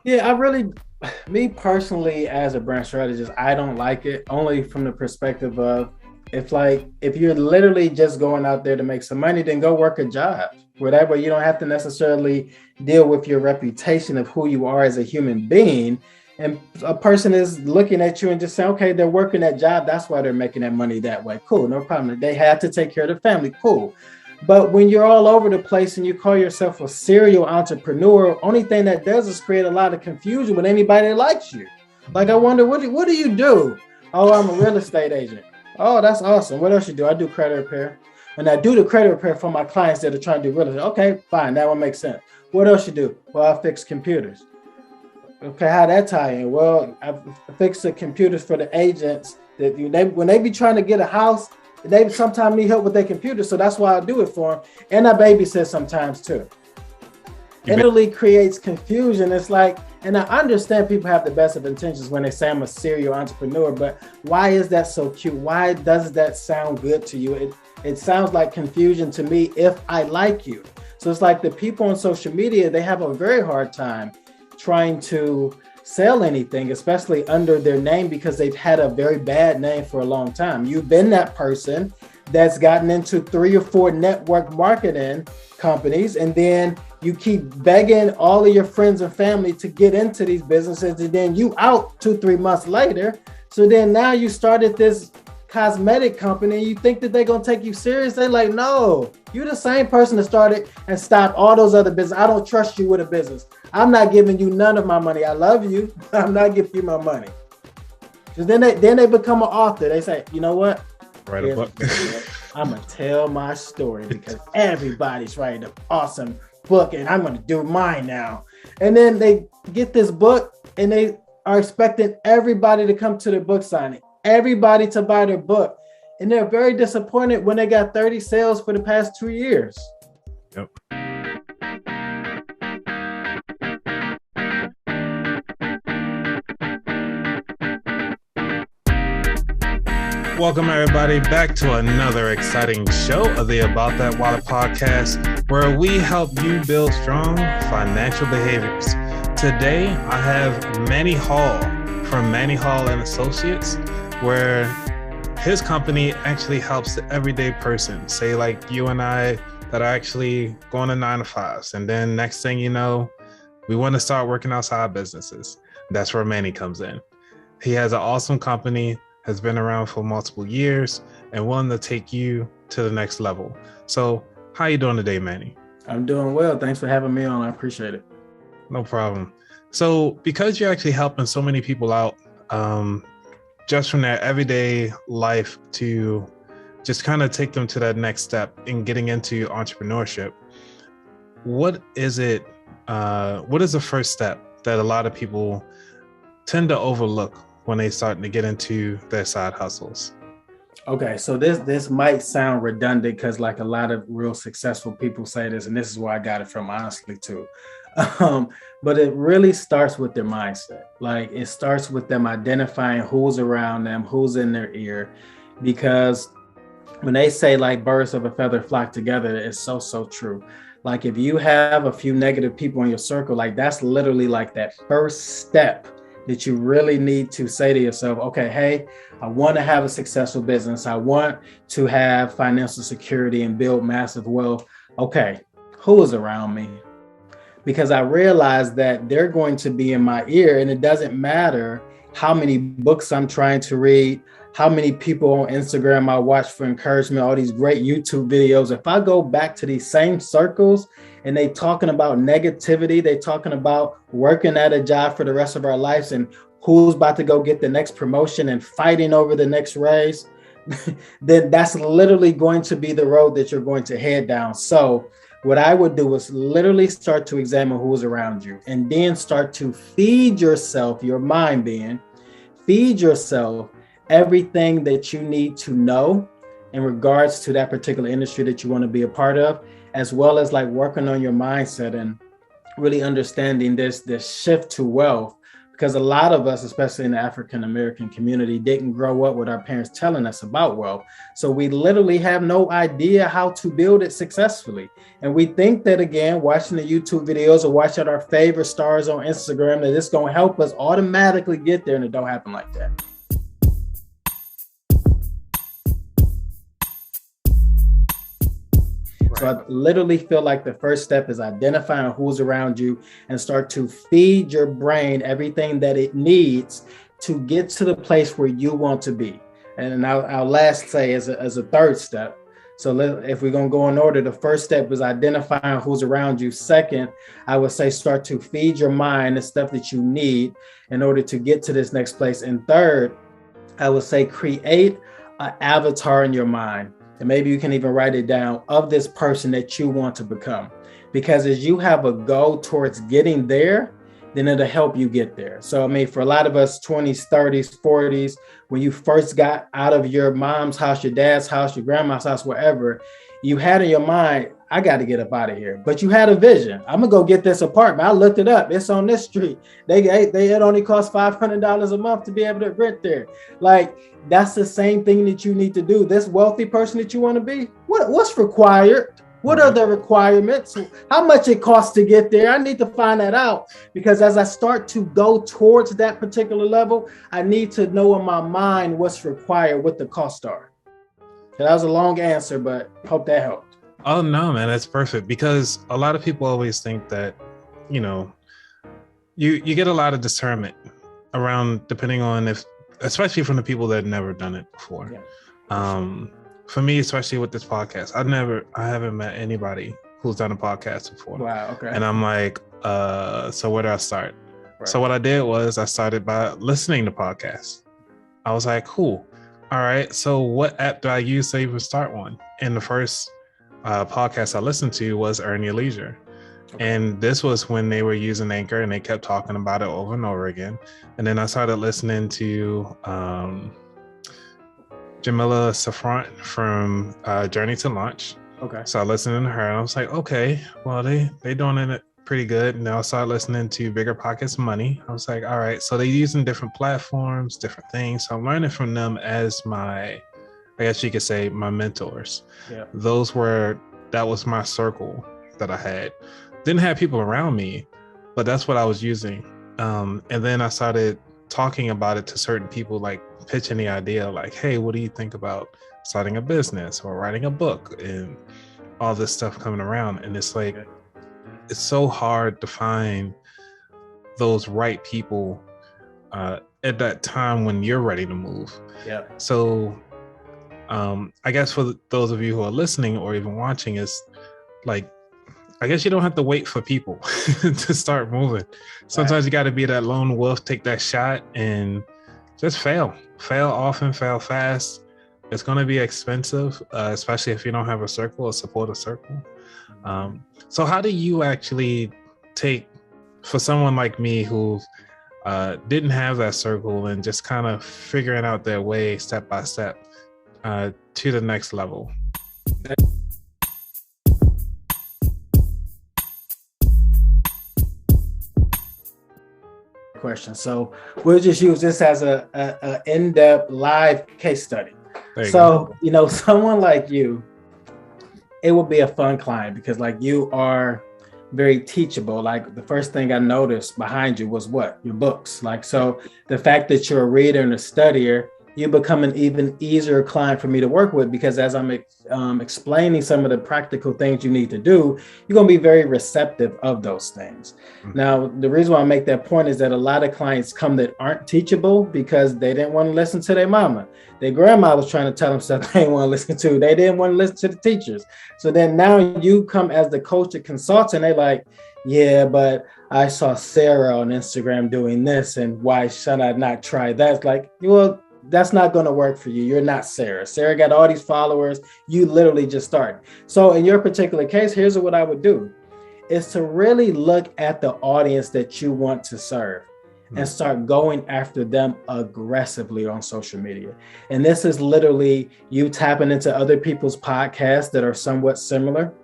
Yeah, me personally, as a brand strategist, I don't like it only from the perspective of if you're literally just going out there to make some money, then go work a job. Whatever, you don't have to necessarily deal with your reputation of who you are as a human being. And a person is looking at you and just saying, okay, they're working that job. That's why they're making that money that way. Cool, no problem. They had to take care of the family. Cool. But when you're all over the place and you call yourself a serial entrepreneur, only thing that does is create a lot of confusion with anybody that likes you. Like, I wonder, what do you do? Oh, I'm a real estate agent. Oh, that's awesome. What else you do? I do credit repair. And I do the credit repair for my clients that are trying to do real estate. Okay, fine. That one makes sense. What else you do? Well, I fix computers. Okay, how that tie in? Well, I fix the computers for the agents that when they be trying to get a house, they sometimes need help with their computer, so that's why I do it for them. And I babysit sometimes too. And it really creates confusion. It's like, and I understand people have the best of intentions when they say I'm a serial entrepreneur, but why is that so cute? Why does that sound good to you? It sounds like confusion to me if I like you. So it's like the people on social media, they have a very hard time trying to sell anything, especially under their name, because they've had a very bad name for a long time. You've been that person that's gotten into 3 or 4 network marketing companies, and then you keep begging all of your friends and family to get into these businesses, and then you out 2-3 months later. So then now you started this cosmetic company, you think that they're gonna take you serious. They're like, no, you're the same person that started and stopped all those other businesses. I don't trust you with a business. I'm not giving you none of my money. I love you, but I'm not giving you my money. Because then they become an author. They say, you know what? Write a book. I'm gonna tell my story because everybody's writing an awesome book, and I'm gonna do mine now. And then they get this book, and they are expecting everybody to come to their book signing, everybody to buy their book, and they're very disappointed when they got 30 sales for the past 2 years. Yep. Welcome, everybody, back to another exciting show of the About That Water podcast, where we help you build strong financial behaviors. Today, I have Manny Hall from Manny Hall and Associates, where his company actually helps the everyday person, say like you and I, that are actually going to 9-to-5s. And then next thing you know, we want to start working outside businesses. That's where Manny comes in. He has an awesome company, has been around for multiple years, and willing to take you to the next level. So how you doing today, Manny? I'm doing well. Thanks for having me on. I appreciate it. No problem. So because you're actually helping so many people out, just from their everyday life to just kind of take them to that next step in getting into entrepreneurship, what is it? What is the first step that a lot of people tend to overlook when they start to get into their side hustles? Okay, so this might sound redundant because like a lot of real successful people say this, and this is where I got it from, honestly, too. But it really starts with their mindset. Like, it starts with them identifying who's around them, who's in their ear, because when they say like birds of a feather flock together, it's so true. Like, if you have a few negative people in your circle, like that's literally like that first step that you really need to say to yourself, okay, hey, I want to have a successful business. I want to have financial security and build massive wealth. Okay, who is around me? Because I realize that they're going to be in my ear, and it doesn't matter how many books I'm trying to read, how many people on Instagram I watch for encouragement, all these great YouTube videos. If I go back to these same circles and they talking about negativity, they talking about working at a job for the rest of our lives and who's about to go get the next promotion and fighting over the next raise, then that's literally going to be the road that you're going to head down. So what I would do is literally start to examine who's around you, and then start to feed yourself, your mind being, feed yourself everything that you need to know in regards to that particular industry that you want to be a part of, as well as like working on your mindset and really understanding this shift to wealth. because a lot of us, especially in the African American community, didn't grow up with our parents telling us about wealth. So we literally have no idea how to build it successfully. And we think that, again, watching the YouTube videos or watching our favorite stars on Instagram, that it's going to help us automatically get there, and it don't happen like that. So I literally feel like the first step is identifying who's around you and start to feed your brain everything that it needs to get to the place where you want to be. And I'll last say as a third step. So if we're going to go in order, the first step is identifying who's around you. Second, I would say start to feed your mind the stuff that you need in order to get to this next place. And third, I would say create an avatar in your mind. And maybe you can even write it down of this person that you want to become. Because as you have a goal towards getting there, then it'll help you get there. So, I mean, for a lot of us, 20s, 30s, 40s, when you first got out of your mom's house, your dad's house, your grandma's house, wherever, you had in your mind, I got to get up out of here. But you had a vision. I'm going to go get this apartment. I looked it up. It's on this street. It only costs $500 a month to be able to rent there. Like, that's the same thing that you need to do. This wealthy person that you want to be, what's required? What are the requirements? How much it costs to get there? I need to find that out, because as I start to go towards that particular level, I need to know in my mind what's required, what the costs are. So that was a long answer, but hope that helped. Oh, no, man, that's perfect. Because a lot of people always think that, you know, you get a lot of discernment around, depending on if, especially from the people that have never done it before. Yeah. For me, especially with this podcast, I haven't met anybody who's done a podcast before. Wow. Okay. And I'm like, so where do I start? Right. So what I did was I started by listening to podcasts. I was like, cool. All right. So what app do I use to even start one? And the first podcast I listened to was Earn Your Leisure. Okay. And this was when they were using Anchor, and they kept talking about it over and over again. And then I started listening to Jamila Safran from Journey to Launch. Okay. So I listened to her, and I was like, okay, well, they doing it pretty good. And then I started listening to Bigger Pockets of Money. I was like, all right, so they're using different platforms, different things. So I'm learning from them as my, I guess you could say, my mentors. Yeah. That was my circle that I had. Didn't have people around me, but that's what I was using. And then I started talking about it to certain people, like pitching the idea, like, hey, what do you think about starting a business or writing a book, and all this stuff coming around. And it's like, it's so hard to find those right people at that time when you're ready to move. Yeah. So I guess for those of you who are listening or even watching, is like, I guess you don't have to wait for people to start moving. Sometimes you got to be that lone wolf, take that shot, and just fail often, fail fast. It's going to be expensive, especially if you don't have a circle, a supportive circle. So how do you actually take, for someone like me who didn't have that circle and just kind of figuring out their way step by step to the next level? Question. So we'll just use this as a in-depth live case study. So, you know, someone like you, it would be a fun client, because like, you are very teachable. Like, the first thing I noticed behind you was what? Your books. Like, so the fact that you're a reader and a studier, you become an even easier client for me to work with, because as I'm explaining some of the practical things you need to do, you're going to be very receptive of those things. Mm-hmm. Now, the reason why I make that point is that a lot of clients come that aren't teachable because they didn't want to listen to their mama. Their grandma was trying to tell them stuff they didn't want to listen to. They didn't want to listen to the teachers. So then now you come as the coach or consultant, they're like, yeah, but I saw Sarah on Instagram doing this, and why should I not try that? It's like, well, that's not going to work for you. You're not Sarah. Sarah got all these followers. You literally just started. So in your particular case, here's what I would do, is to really look at the audience that you want to serve and start going after them aggressively on social media. And this is literally you tapping into other people's podcasts that are somewhat similar,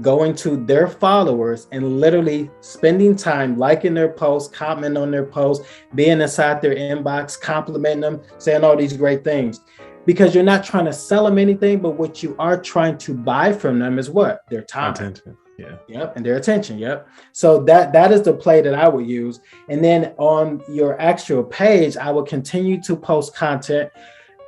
going to their followers and literally spending time liking their posts, commenting on their posts, being inside their inbox, complimenting them, saying all these great things. Because you're not trying to sell them anything, but what you are trying to buy from them is what? Their time. Attention. Yeah. Yep. And their attention. Yep. So that is the play that I would use. And then on your actual page, I will continue to post content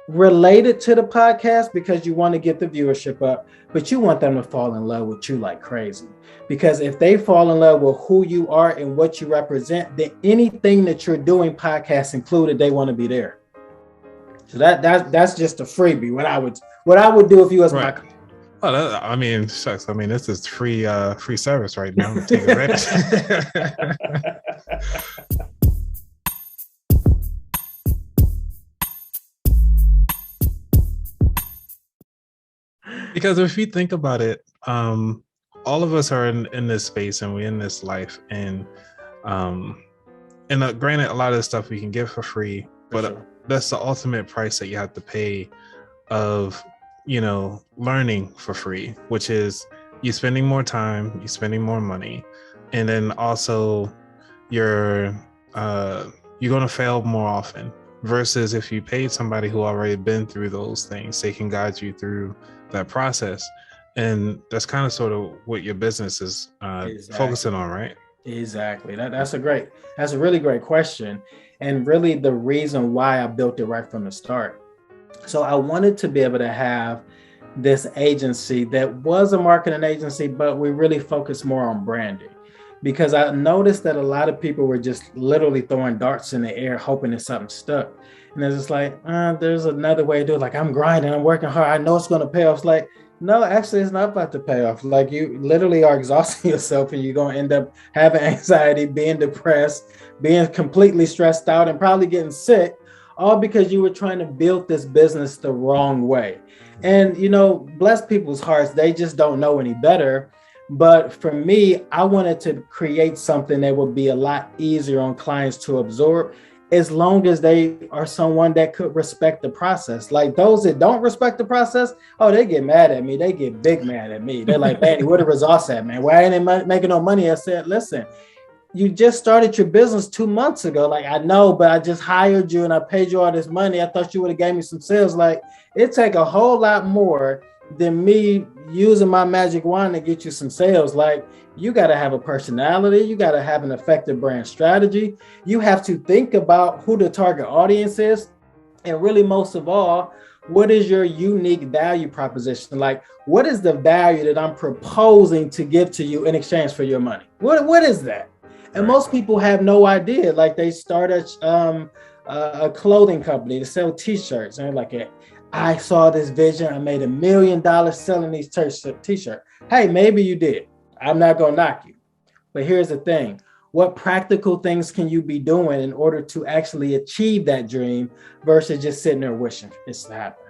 related to the podcast because you want to get the viewership up, but you want them to fall in love with you like crazy. Because if they fall in love with who you are and what you represent, then anything that you're doing, podcast included, they want to be there. So that's just a freebie. What I would do if you was my. Oh, I mean, shucks. I mean, this is free service right now. I'm taking advantage. Because if you think about it, all of us are in this space and we're in this life, and granted, a lot of the stuff we can get for free, but that's the ultimate price that you have to pay of, learning for free, which is you spending more time, you spending more money, and then also you're going to fail more often. Versus if you paid somebody who already been through those things, they can guide you through that process. And that's kind of sort of what your business is focusing on, right? Exactly. That's a really great question. And really the reason why I built it right from the start. So I wanted to be able to have this agency that was a marketing agency, but we really focused more on branding. Because I noticed that a lot of people were just literally throwing darts in the air, hoping that something stuck. And it's just like, there's another way to do it. Like, I'm grinding, I'm working hard. I know it's going to pay off. It's like, no, actually, it's not about to pay off. Like, you literally are exhausting yourself and you're going to end up having anxiety, being depressed, being completely stressed out, and probably getting sick, all because you were trying to build this business the wrong way. And, bless people's hearts, they just don't know any better. But for me, I wanted to create something that would be a lot easier on clients to absorb, as long as they are someone that could respect the process. Like those that don't respect the process, they get mad at me. They get big mad at me. They're like, Manny, where the results at, man? Why ain't they making no money? I said, listen, you just started your business 2 months ago. Like, I know, but I just hired you and I paid you all this money. I thought you would have gave me some sales. Like, it take a whole lot more than me using my magic wand to get you some sales. Like, you got to have a personality. You got to have an effective brand strategy. You have to think about who the target audience is. And really, most of all, what is your unique value proposition? Like, what is the value that I'm proposing to give to you in exchange for your money? What is that? And most people have no idea. Like, they start a clothing company to sell t-shirts. And they're like, I saw this vision. I made $1 million selling these t-shirts. Hey, maybe you did. I'm not going to knock you. But here's the thing. What practical things can you be doing in order to actually achieve that dream versus just sitting there wishing it's to happen?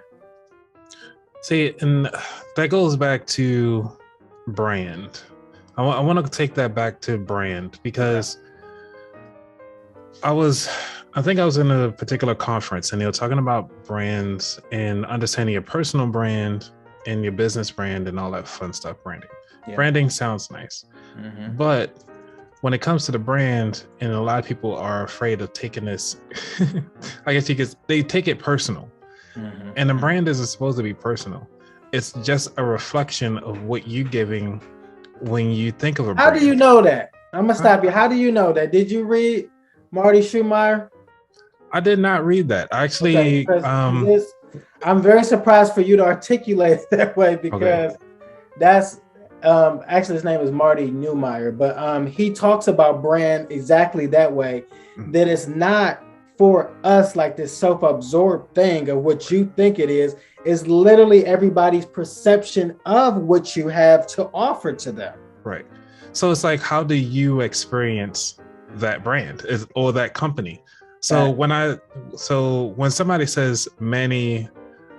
See, and that goes back to brand. I want to take that back to brand because I think I was in a particular conference and they were talking about brands and understanding your personal brand and your business brand and all that fun stuff. Branding sounds nice, but when it comes to the brand, and a lot of people are afraid of taking this, I guess they take it personal, and the brand isn't supposed to be personal. It's just a reflection of what you're giving when you think of a brand. How do you know that? I'm gonna stop you. How do you know that? Did you read Marty Schumacher? I did not read that. Actually, I'm very surprised for you to articulate it that way because that's actually his name is Marty Neumeyer, but he talks about brand exactly that way, that it's not for us like this self-absorbed thing of what you think it is literally everybody's perception of what you have to offer to them. Right. So it's like, how do you experience that brand or that company? So when somebody says Manny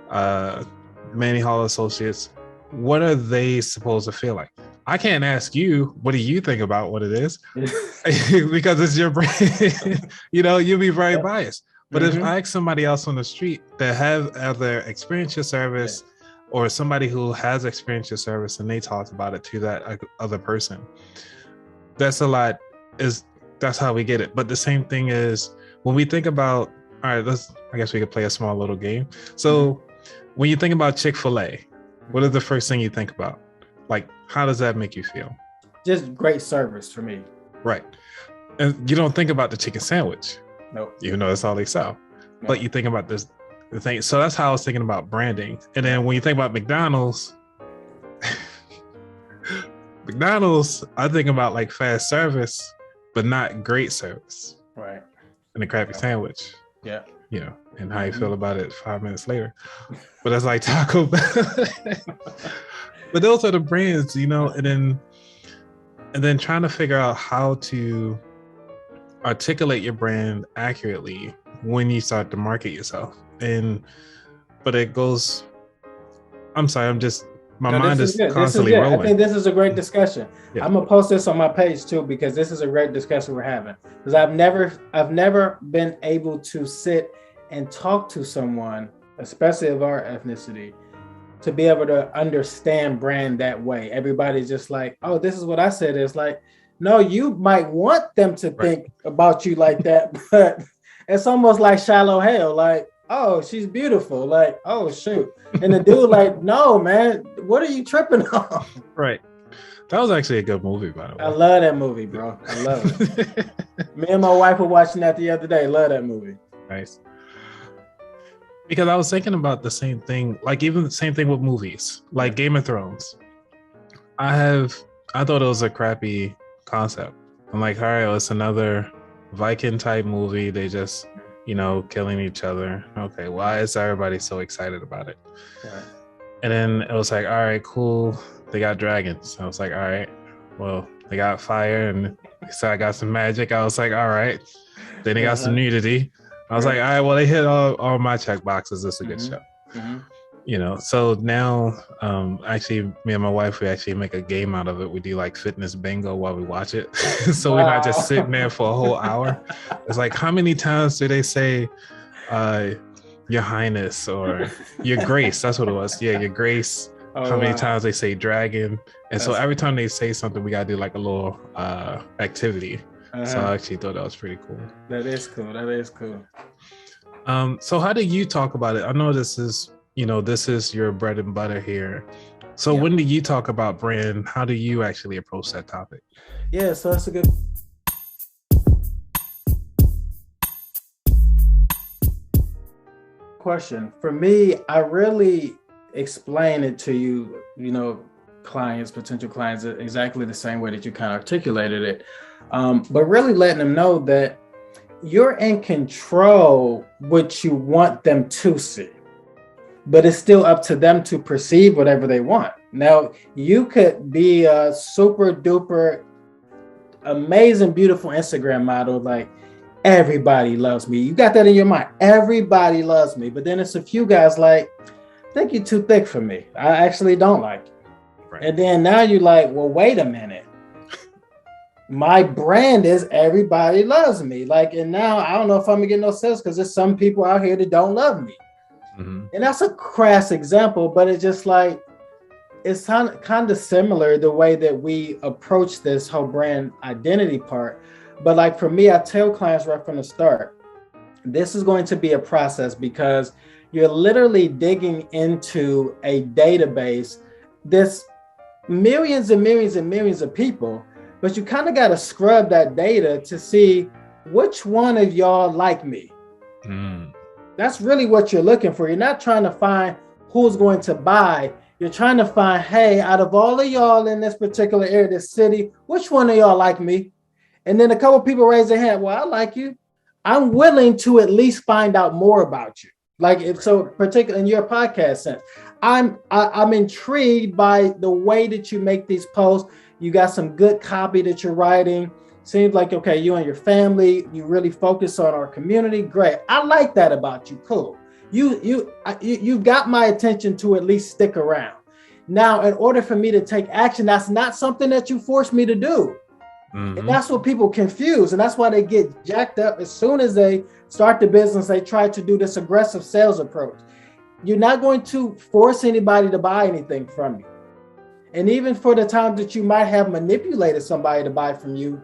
Hall Associates, what are they supposed to feel like? I can't ask you, what do you think about what it is? Because it's your brand. You'll be very biased. But if I ask somebody else on the street that have either experienced your service, or somebody who has experienced your service and they talked about it to that other person. That's a lot. That's how we get it. But the same thing is when we think about, all right, I guess we could play a small little game. So when you think about Chick-fil-A, what is the first thing you think about? Like, how does that make you feel? Just great service for me. Right. And you don't think about the chicken sandwich. Nope. Even though that's all they sell. Nope. But you think about the thing. So that's how I was thinking about branding. And then when you think about McDonald's, I think about like fast service, but not great service. Right. And a crappy sandwich. Yeah. You know, and how you feel about it 5 minutes later. But that's like Taco Bell. But those are the brands, you know, and then trying to figure out how to articulate your brand accurately when you start to market yourself. But it goes, I'm sorry, my mind is constantly rolling. I think this is a great discussion. Yeah. I'm gonna post this on my page too, because this is a great discussion we're having. Because I've never been able to sit and talk to someone, especially of our ethnicity, to be able to understand brand that way. Everybody's just like, oh, this is what I said. It's like, no, you might want them to think about you like that, but it's almost like shallow hell. Like, oh, she's beautiful. Like, oh, shoot. And the dude like, no, man, what are you tripping on? Right. That was actually a good movie, by the way. I love that movie, bro. I love it. Me and my wife were watching that the other day. Love that movie. Nice. Because I was thinking about the same thing, like even the same thing with movies, like Game of Thrones. I thought it was a crappy concept. I'm like, all right, it's another Viking type movie. They just, you know, killing each other. Okay, why is everybody so excited about it? Right. And then it was like, all right, cool. They got dragons. I was like, all right, well, they got fire, and so I got some magic. I was like, all right. Then they got some nudity. I was like, all right, well, they hit all my check boxes. It's a good show. Mm-hmm. You know, so now actually me and my wife, we actually make a game out of it. We do like fitness bingo while we watch it. So we're not just sitting there for a whole hour. It's like, how many times do they say your highness or your grace? That's what it was. Yeah, your grace. How many times they say dragon. And so every time they say something, we got to do like a little activity. So I actually thought that was pretty cool. That is cool. So how do you talk about it? I know this is your bread and butter here. So when do you talk about brand? How do you actually approach that topic? Yeah, so that's a good question. For me, I really explain it to you, potential clients, exactly the same way that you kind of articulated it. But really letting them know that you're in control what you want them to see, but it's still up to them to perceive whatever they want. Now, you could be a super duper amazing, beautiful Instagram model, like everybody loves me. You got that in your mind. Everybody loves me. But then it's a few guys like, I think you're too thick for me. I actually don't like you. Right. And then now you're like, well, wait a minute. My brand is everybody loves me. Like, and now I don't know if I'm gonna get no sales because there's some people out here that don't love me. Mm-hmm. And that's a crass example, but it's just like, it's kind of similar the way that we approach this whole brand identity part. But like for me, I tell clients right from the start, this is going to be a process because you're literally digging into a database. There's millions and millions and millions of people, but you kind of got to scrub that data to see which one of y'all like me. Mm. That's really what you're looking for. You're not trying to find who's going to buy. You're trying to find, hey, out of all of y'all in this particular area, this city, which one of y'all like me? And then a couple people raise their hand. Well, I like you. I'm willing to at least find out more about you. Like if so, particularly in your podcast sense, I'm intrigued by the way that you make these posts. You got some good copy that you're writing. Seems like, okay, you and your family, you really focus on our community. Great. I like that about you. Cool. You've got my attention to at least stick around. Now, in order for me to take action, that's not something that you force me to do. Mm-hmm. And that's what people confuse. And that's why they get jacked up as soon as they start the business. They try to do this aggressive sales approach. you're not going to force anybody to buy anything from you. And even for the times that you might have manipulated somebody to buy from you,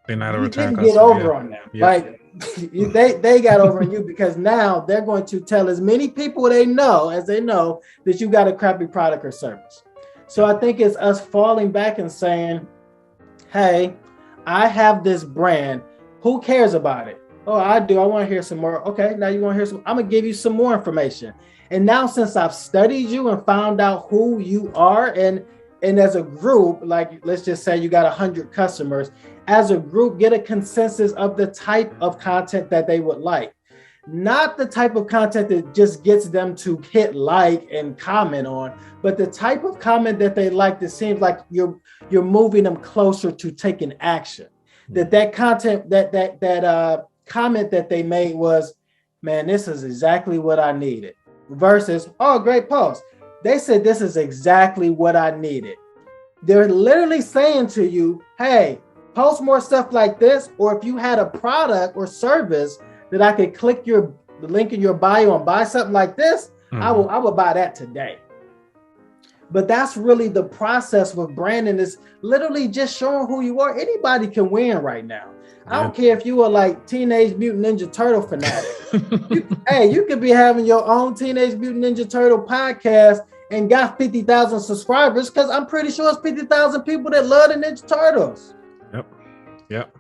they're not a you return didn't get customer, over on them. Like they got over on you because now they're going to tell as many people they know that you got a crappy product or service. So I think it's us falling back and saying, hey, I have this brand. Who cares about it? Oh, I do. I want to hear some more. Okay, now you want to hear some. I'm going to give you some more information. And now since I've studied you and found out who you are, and as a group, like let's just say you got 100 customers, as a group, get a consensus of the type of content that they would like. Not the type of content that just gets them to hit like and comment on, but the type of comment that they like that seems like you're moving them closer to taking action. That content, that comment that they made was, man, this is exactly what I needed. Versus, oh, great post. They said this is exactly what I needed. They're literally saying to you, hey, post more stuff like this, or if you had a product or service that I could click the link in your bio and buy something like this, I will buy that today. But that's really the process with branding, is literally just showing who you are. Anybody can win right now. I don't care if you are like Teenage Mutant Ninja Turtle fanatic. You could be having your own Teenage Mutant Ninja Turtle podcast and got 50,000 subscribers, because I'm pretty sure it's 50,000 people that love the Ninja Turtles. Yep.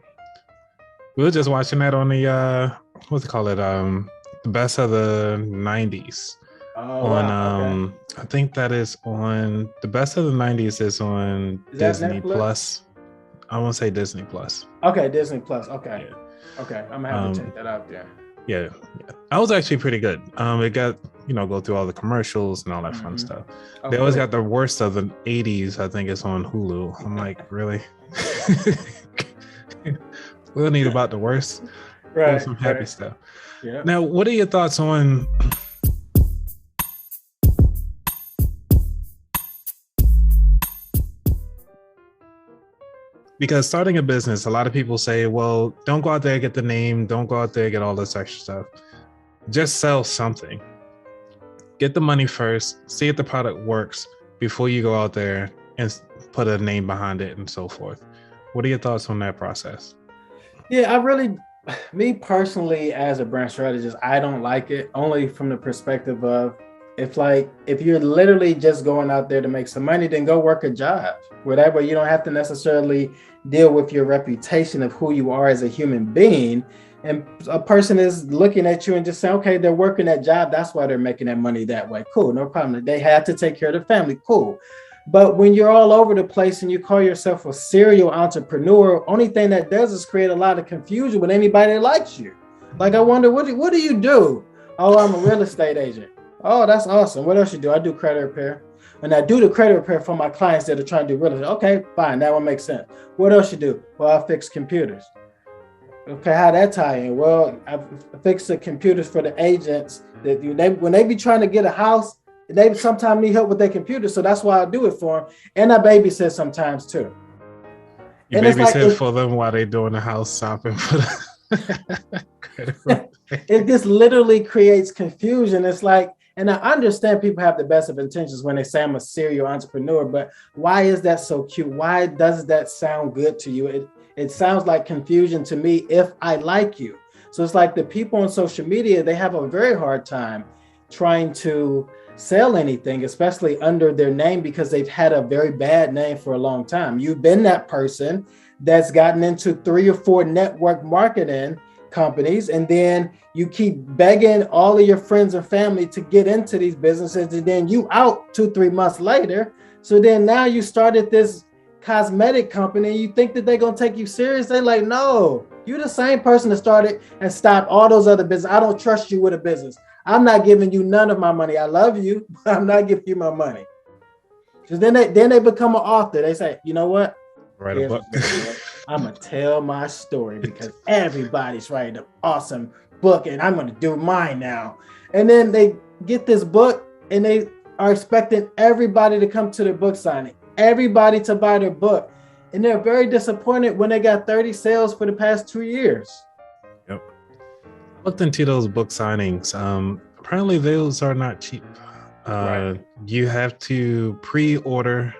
We were just watching that on the what's it called? The best of the 90s. Okay. I think that is on the best of the 90s is on Disney Plus. I won't say Disney Plus. Okay, Disney Plus. Okay. Yeah. Okay. I'm gonna have to check that out there. Yeah. That was actually pretty good. It got, go through all the commercials and all that fun stuff. They always got the worst of the 80s. I think it's on Hulu. I'm like, really? We'll need about the worst. Right. Some happy stuff. Yeah. Now, what are your thoughts on because starting a business, a lot of people say, well, don't go out there, get the name, don't go out there, get all this extra stuff. Just sell something. Get the money first, see if the product works before you go out there and put a name behind it and so forth. What are your thoughts on that process? Yeah, me personally, as a brand strategist, I don't like it, only from the perspective of, if you're literally just going out there to make some money, then go work a job. Whatever, you don't have to necessarily deal with your reputation of who you are as a human being. And a person is looking at you and just saying, okay, they're working that job. That's why they're making that money that way. Cool, no problem. They had to take care of the family. Cool. But when you're all over the place and you call yourself a serial entrepreneur, only thing that does is create a lot of confusion with anybody that likes you. Like, I wonder, what do you do? Oh, I'm a real estate agent. Oh, that's awesome. What else you do? I do credit repair. And I do the credit repair for my clients that are trying to do real estate. Okay, fine. That one makes sense. What else you do? Well, I fix computers. Okay, how that tie in? Well, I fix the computers for the agents that when they be trying to get a house, they sometimes need help with their computer. So that's why I do it for them. And I babysit sometimes too. You babysit for them while they're doing the house shopping for the it just literally creates confusion. It's like, and I understand people have the best of intentions when they say I'm a serial entrepreneur, but why is that so cute? Why does that sound good to you? It sounds like confusion to me if I like you. So it's like the people on social media, they have a very hard time trying to sell anything, especially under their name, because they've had a very bad name for a long time. You've been that person that's gotten into 3 or 4 network marketing companies, and then you keep begging all of your friends and family to get into these businesses, and then you out 2-3 months later. So then now you started this cosmetic company, and you think that they're going to take you serious. They're like, no, you're the same person that started and stopped all those other businesses. I don't trust you with a business. I'm not giving you none of my money. I love you, but I'm not giving you my money. Because then they become an author. They say, you know what? Write a book. I'm going to tell my story because everybody's writing an awesome book and I'm going to do mine now. And then they get this book and they are expecting everybody to come to their book signing, everybody to buy their book. And they're very disappointed when they got 30 sales for the past 2 years. Yep. Looked into those book signings. apparently those are not cheap. Right. You have to pre-order,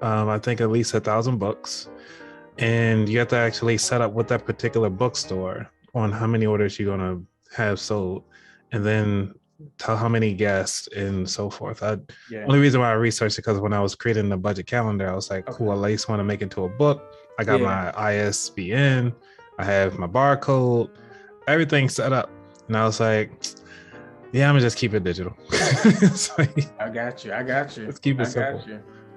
I think at least 1,000 books, and you have to actually set up with that particular bookstore on how many orders you're gonna have sold, and then tell how many guests and so forth. Yeah. Only reason why I researched it because when I was creating the budget calendar, I was like, cool, I at least want to make it into a book. I got my ISBN, I have my barcode, everything set up, and I was like, yeah, I'm gonna just keep it digital. Like, I got you. Let's keep it simple.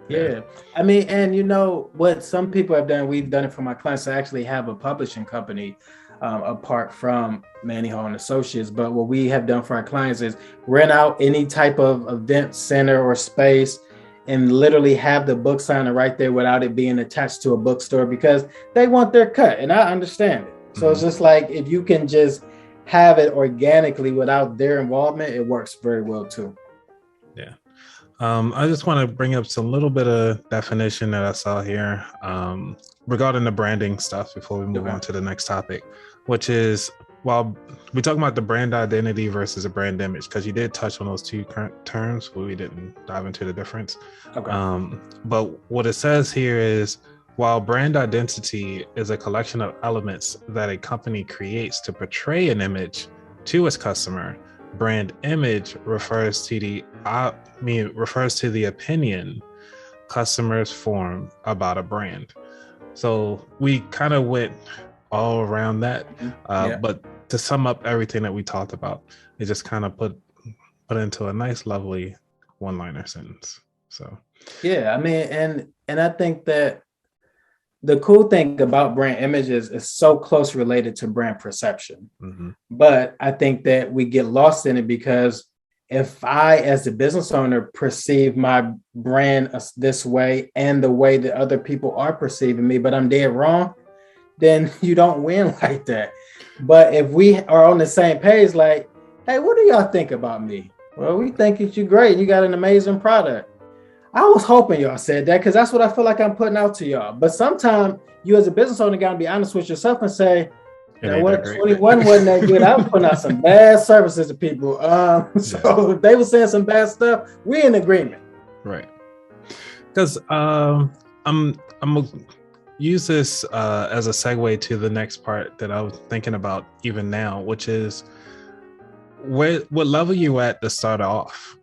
Yeah. I mean, and you know what some people have done, we've done it for my clients to actually have a publishing company apart from Manny Hall and Associates. But what we have done for our clients is rent out any type of event center or space and literally have the book signer right there without it being attached to a bookstore because they want their cut. And I understand it. So it's just like, if you can just have it organically without their involvement, it works very well too. Yeah. I just want to bring up some little bit of definition that I saw here regarding the branding stuff before we move on to the next topic, which is, while we talk about the brand identity versus a brand image, because you did touch on those two current terms, but we didn't dive into the difference. But what it says here is, while brand identity is a collection of elements that a company creates to portray an image to its customer, brand image refers to the opinion customers form about a brand. So we kind of went all around that, but to sum up everything that we talked about, it just kind of put into a nice, lovely one-liner sentence. So yeah, I mean, and I think that the cool thing about brand images is so close related to brand perception. But I think that we get lost in it because if I, as the business owner, perceive my brand this way and the way that other people are perceiving me, but I'm dead wrong, then you don't win like that. But if we are on the same page, like, hey, what do y'all think about me? Well, we think that you're great. You got an amazing product. I was hoping y'all said that because that's what I feel like I'm putting out to y'all. But sometimes you as a business owner got to be honest with yourself and say, you know what, 21 wasn't that good. I was putting out some bad services to people. So if they were saying some bad stuff, we're in agreement. Right. Because I'm gonna use this as a segue to the next part that I was thinking about even now, which is what level you at to start off.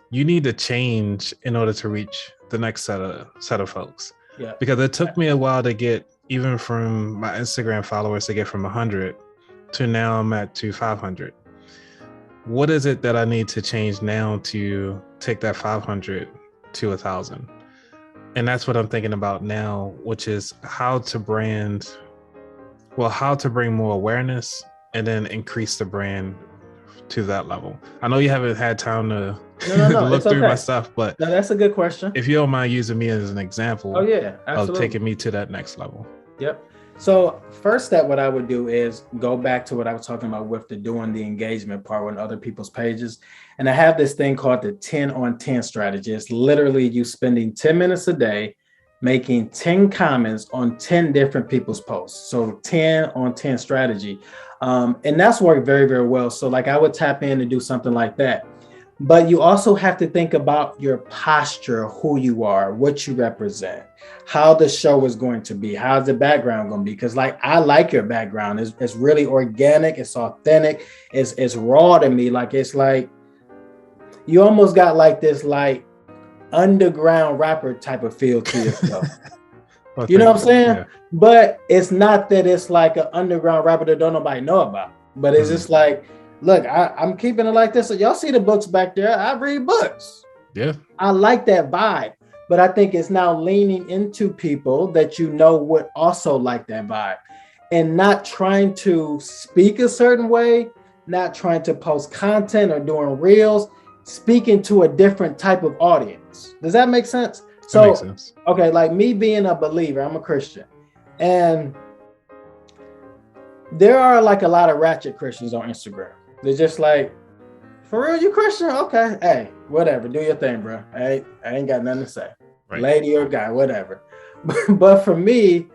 You need to change in order to reach the next set of folks. Yeah. Because it took me a while to get, even from my Instagram followers, to get from 100 to now I'm at 500. What is it that I need to change now to take that 500 to 1,000? And that's what I'm thinking about now, which is how to bring more awareness and then increase the brand to that level. I know you haven't had time to look through my stuff, but that's a good question. If you don't mind using me as an example of taking me to that next level. Yep. So first step, what I would do is go back to what I was talking about with doing the engagement part on other people's pages. And I have this thing called the 10 on 10 strategy. It's literally you spending 10 minutes a day, making 10 comments on 10 different people's posts. So 10 on 10 strategy. And that's worked very, very well. So like I would tap in and do something like that. But you also have to think about your posture, who you are, what you represent, how the show is going to be, how's the background going to be? Because like, I like your background. It's really organic. It's authentic. It's raw to me. Like, it's like, you almost got like this, like underground rapper type of feel to yourself. You know what I'm saying? Yeah. But it's not that it's like an underground rapper that don't nobody know about, but it's just like, look, I'm keeping it like this. So y'all see the books back there. I read books. Yeah. I like that vibe, but I think it's now leaning into people that you know would also like that vibe and not trying to speak a certain way, not trying to post content or doing reels, speaking to a different type of audience. Does that make sense? That makes sense. Okay, like me being a believer, I'm a Christian, and there are like a lot of ratchet Christians on Instagram. They're just like, for real, you Christian? Okay, hey, whatever, do your thing, bro. I ain't got nothing to say. Right. Lady or guy, whatever. But for me,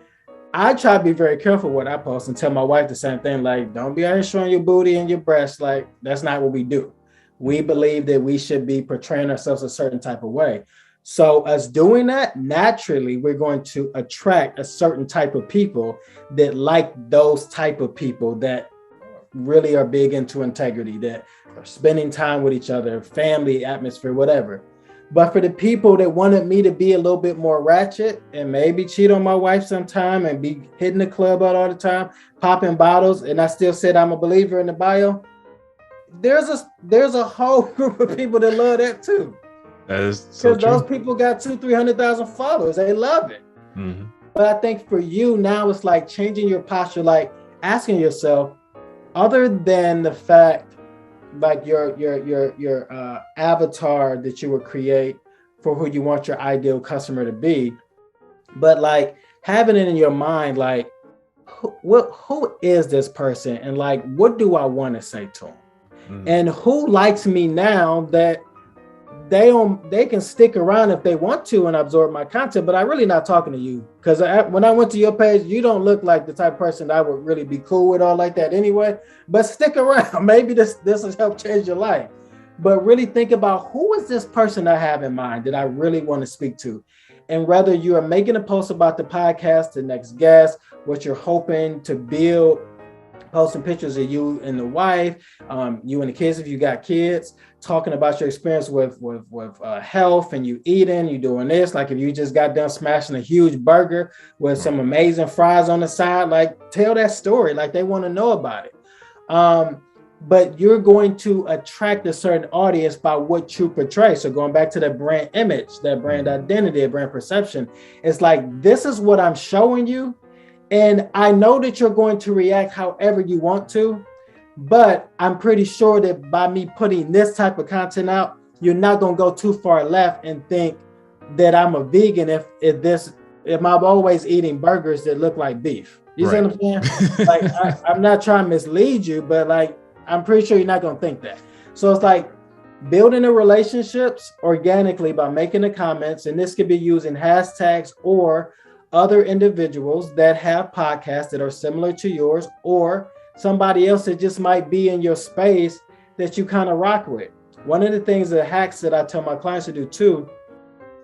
I try to be very careful what I post and tell my wife the same thing. Like, don't be out here showing your booty and your breasts. Like, that's not what we do. We believe that we should be portraying ourselves a certain type of way. So us doing that, naturally, we're going to attract a certain type of people that like those type of people that really are big into integrity, that are spending time with each other, family atmosphere, whatever. But for the people that wanted me to be a little bit more ratchet and maybe cheat on my wife sometime and be hitting the club out all the time, popping bottles, and I still said I'm a believer in the bio, there's a whole group of people that love that too. That is so true. Those people got 200,000-300,000 followers. They love it. Mm-hmm. But I think for you now, it's like changing your posture, like asking yourself, other than the fact, like your avatar that you would create for who you want your ideal customer to be, but like having it in your mind, like who is this person, and like what do I want to say to them, and who likes me now that they can stick around if they want to and absorb my content, but I'm really not talking to you because when I went to your page, you don't look like the type of person that I would really be cool with all like that anyway. But stick around. Maybe this has helped change your life. But really think about, who is this person I have in mind that I really want to speak to? And whether you are making a post about the podcast, the next guest, what you're hoping to build, posting pictures of you and the wife, you and the kids if you got kids, talking about your experience with health and you eating, you doing this, like if you just got done smashing a huge burger with some amazing fries on the side, like tell that story, like they want to know about it. But you're going to attract a certain audience by what you portray. So going back to that brand image, that brand identity, brand perception, it's like, this is what I'm showing you. And I know that you're going to react however you want to, but I'm pretty sure that by me putting this type of content out, you're not going to go too far left and think that I'm a vegan if I'm always eating burgers that look like beef. You see what I'm saying? Like I'm not trying to mislead you, but like I'm pretty sure you're not going to think that. So it's like building the relationships organically by making the comments, and this could be using hashtags or other individuals that have podcasts that are similar to yours, or somebody else that just might be in your space that you kind of rock with. One of the things, the hacks that I tell my clients to do too,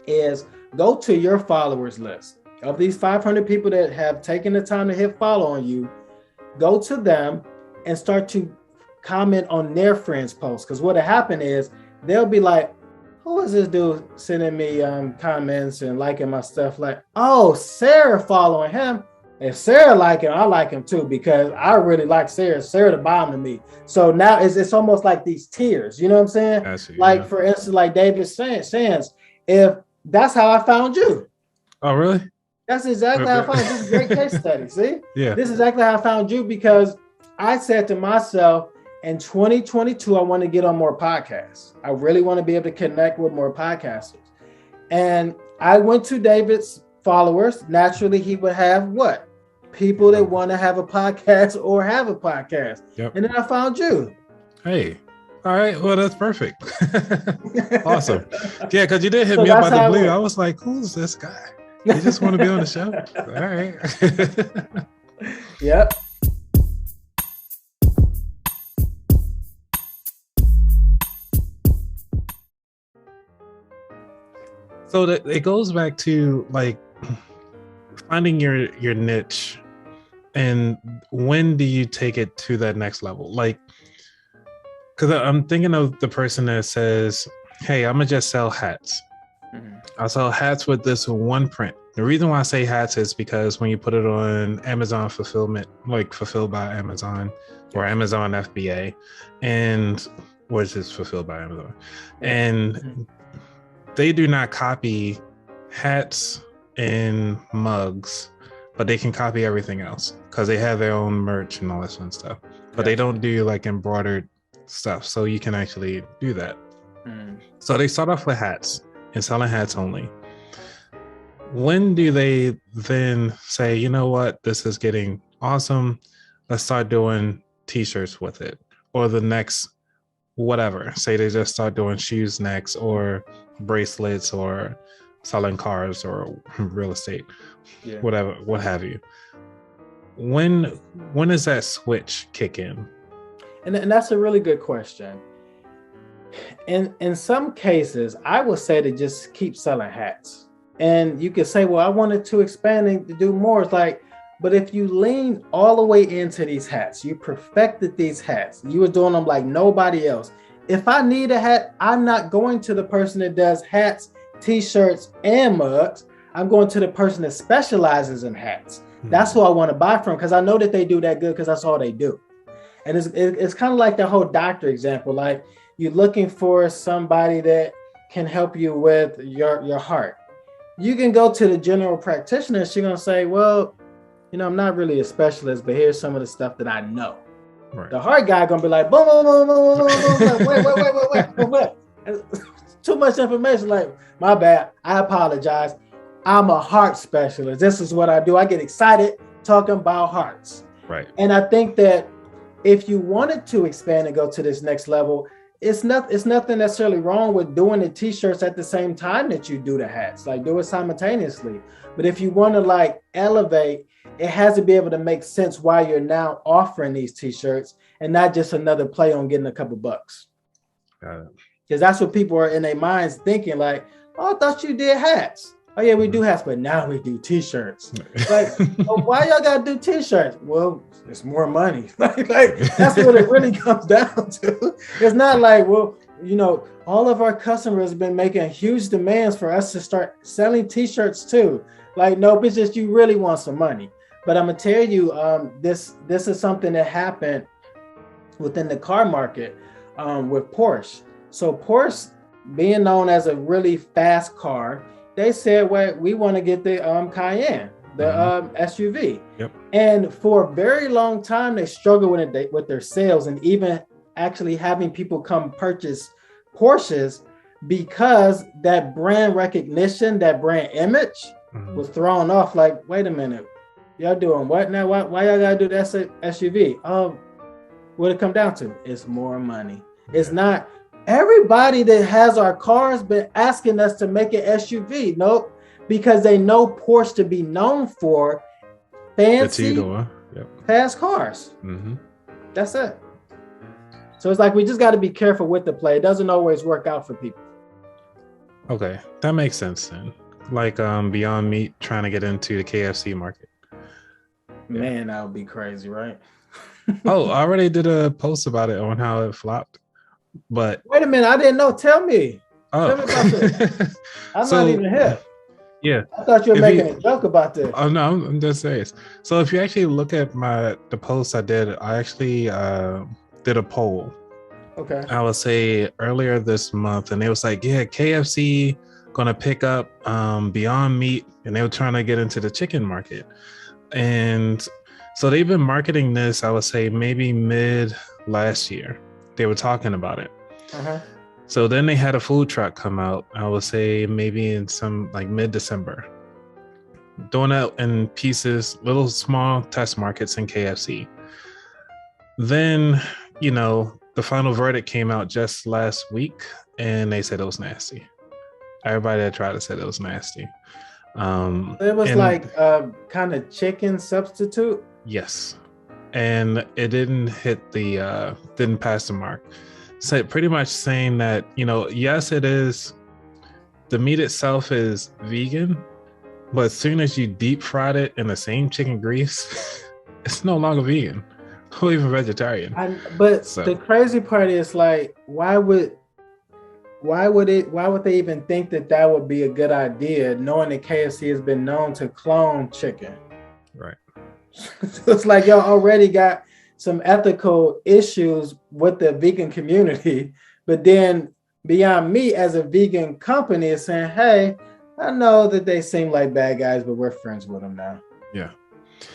is go to your followers list. Of these 500 people that have taken the time to hit follow on you, go to them and start to comment on their friends' posts. Because what'll happen is they'll be like, who is this dude sending me comments and liking my stuff? Like, oh, Sarah following him. If Sarah like him, I like him too, because I really like Sarah. Sarah the bomb to me. So now it's almost like these tiers. You know what I'm saying? Like, for instance, like David Sands, if that's how I found you. Oh, really? That's exactly how I found you. This is a great case study. See? Yeah. This is exactly how I found you, because I said to myself, in 2022, I want to get on more podcasts. I really want to be able to connect with more podcasters. And I went to David's followers. Naturally, he would have what? People that want to have a podcast or have a podcast. Yep. And then I found you. Hey. All right. Well, that's perfect. Awesome. Yeah, because you did hit me up out the blue. I was like, who's this guy? You just want to be on the show? All right. Yep. So it goes back to like finding your niche, and when do you take it to that next level? Like, because I'm thinking of the person that says, hey, I'm gonna just sell hats. I'll sell hats with this one print. The reason why I say hats is because when you put it on Amazon fulfillment, like fulfilled by Amazon or Amazon FBA, and which is fulfilled by Amazon, and they do not copy hats and mugs, but they can copy everything else because they have their own merch and all this fun stuff. But they don't do like embroidered stuff, so you can actually do that. So they start off with hats and selling hats only. When do they then say, you know what, this is getting awesome, let's start doing t-shirts with it, or the next whatever? Say they just start doing shoes next, or bracelets, or selling cars, or real estate, whatever, what have you. When does that switch kick in? And that's a really good question. In some cases, I would say to just keep selling hats. And you could say, well, I wanted to expand and to do more. It's like, but if you lean all the way into these hats, you perfected these hats, you were doing them like nobody else. If I need a hat, I'm not going to the person that does hats, t-shirts, and mugs. I'm going to the person that specializes in hats. That's who I want to buy from because I know that they do that good because that's all they do. And it's kind of like the whole doctor example. Like you're looking for somebody that can help you with your heart. You can go to the general practitioner. She's going to say, well, I'm not really a specialist, but here's some of the stuff that I know. Right. The heart guy going to be like, boom, boom, boom, boom, boom, boom, boom. Wait. Too much information. Like, my bad. I apologize. I'm a heart specialist. This is what I do. I get excited talking about hearts. Right. And I think that if you wanted to expand and go to this next level, it's nothing necessarily wrong with doing the t-shirts at the same time that you do the hats. Like do it simultaneously. But if you want to like elevate, it has to be able to make sense why you're now offering these t-shirts and not just another play on getting a couple bucks. Got it. Because that's what people are in their minds thinking like, oh, I thought you did hats. Oh yeah, we do hats, but now we do t-shirts. Like, oh, why y'all gotta do t-shirts? Well, it's more money. like that's what it really comes down to. It's not like, well, all of our customers have been making huge demands for us to start selling t-shirts too. Like, nope, it's just you really want some money. But I'm gonna tell you, this is something that happened within the car market with Porsche. So Porsche, being known as a really fast car, they said, well, we want to get the Cayenne, the SUV. Yep. And for a very long time, they struggled with their sales and even actually having people come purchase Porsches because that brand recognition, that brand image was thrown off. Like, wait a minute, y'all doing what now? Why y'all gotta do that SUV? What it come down to? It's more money. It's not. Everybody that has our cars been asking us to make an SUV. Nope, because they know Porsche to be known for fancy, fast cars. That's it. So it's like we just got to be careful with the play. It doesn't always work out for people. Okay, that makes sense then. Like Beyond Meat trying to get into the KFC market. Man, that would be crazy, right? Oh, I already did a post about it on how it flopped. But wait a minute, I didn't know. Tell me. Oh. Tell me about this. I'm not even here. Yeah. I thought you were making a joke about this. Oh no, I'm just serious. So if you actually look at the post I did, I actually did a poll. Okay. I would say earlier this month, and it was like, yeah, KFC gonna pick up Beyond Meat, and they were trying to get into the chicken market. And so they've been marketing this, I would say maybe mid last year. They were talking about it. So then they had a food truck come out, I would say maybe in some like mid-December, doing it in pieces, little small test markets in KFC. Then, the final verdict came out just last week and they said it was nasty. Everybody that tried it said it was nasty. It was like kind of chicken substitute? Yes. And it didn't didn't pass the mark. So pretty much saying that, yes, it is, the meat itself is vegan, but as soon as you deep fried it in the same chicken grease, it's no longer vegan or even vegetarian. The crazy part is like, why would they even think that would be a good idea, knowing that KFC has been known to clone chicken? Right. So it's like y'all already got some ethical issues with the vegan community, but then Beyond Meat as a vegan company is saying, hey, I know that they seem like bad guys, but we're friends with them now. Yeah.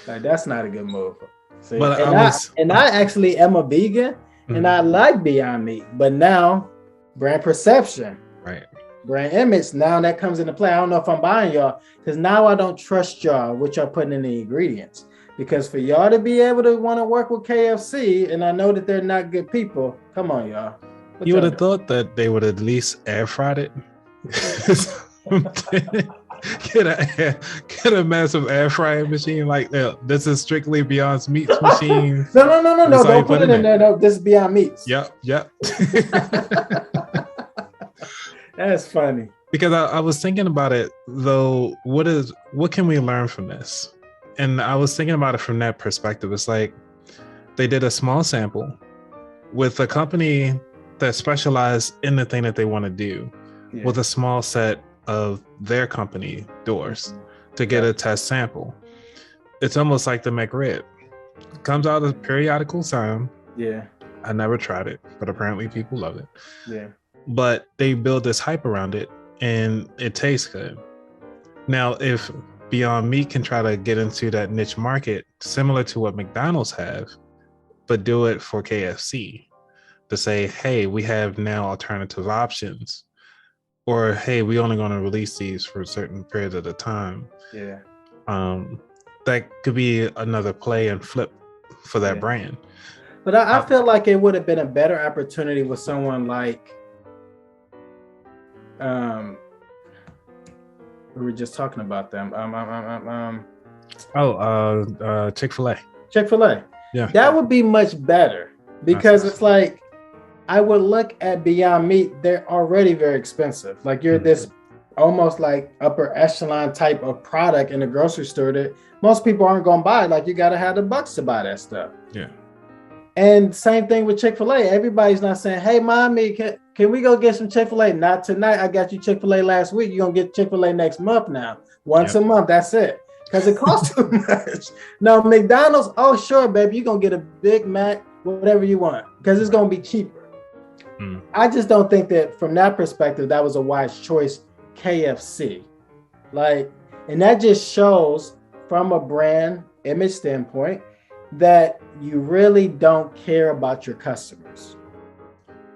Like, that's not a good move. See? But I actually am a vegan and I like Beyond Meat, but now brand perception, right, brand image, now that comes into play. I don't know if I'm buying y'all because now I don't trust y'all what y'all putting in the ingredients. Because for y'all to be able to want to work with KFC, and I know that they're not good people, come on, y'all. You would have thought that they would at least air fried it. get a massive air frying machine like this is strictly Beyond Meat's machine. No. Don't put it in there. No, this is Beyond Meats. Yep. That's funny. Because I was thinking about it though. What can we learn from this? And I was thinking about it from that perspective. It's like they did a small sample with a company that specialized in the thing that they want to do, with a small set of their company doors to get a test sample. It's almost like the McRib. It comes out of periodical time. Yeah. I never tried it, but apparently people love it. Yeah. But they build this hype around it and it tastes good. Now, if Beyond Meat can try to get into that niche market, similar to what McDonald's have, but do it for KFC, to say, hey, we have now alternative options, or hey, we only going to release these for a certain period of the time. Yeah. That could be another play and flip for that brand. But I feel like it would have been a better opportunity with someone like, we were just talking about them. Chick-fil-A. Chick-fil-A. Yeah. That would be much better because it's like, I would look at Beyond Meat, they're already very expensive. Like you're this almost like upper echelon type of product in the grocery store that most people aren't going to buy. Like you got to have the bucks to buy that stuff. Yeah. And same thing with Chick-fil-A. Everybody's not saying, hey, mommy, can we go get some Chick-fil-A? Not tonight. I got you Chick-fil-A last week. You're going to get Chick-fil-A next month now. Once a month, that's it. Because it costs too much. No, McDonald's, oh, sure, baby. You're going to get a Big Mac, whatever you want, because it's going to be cheaper. I just don't think that from that perspective, that was a wise choice, KFC. Like, and that just shows from a brand image standpoint that you really don't care about your customers.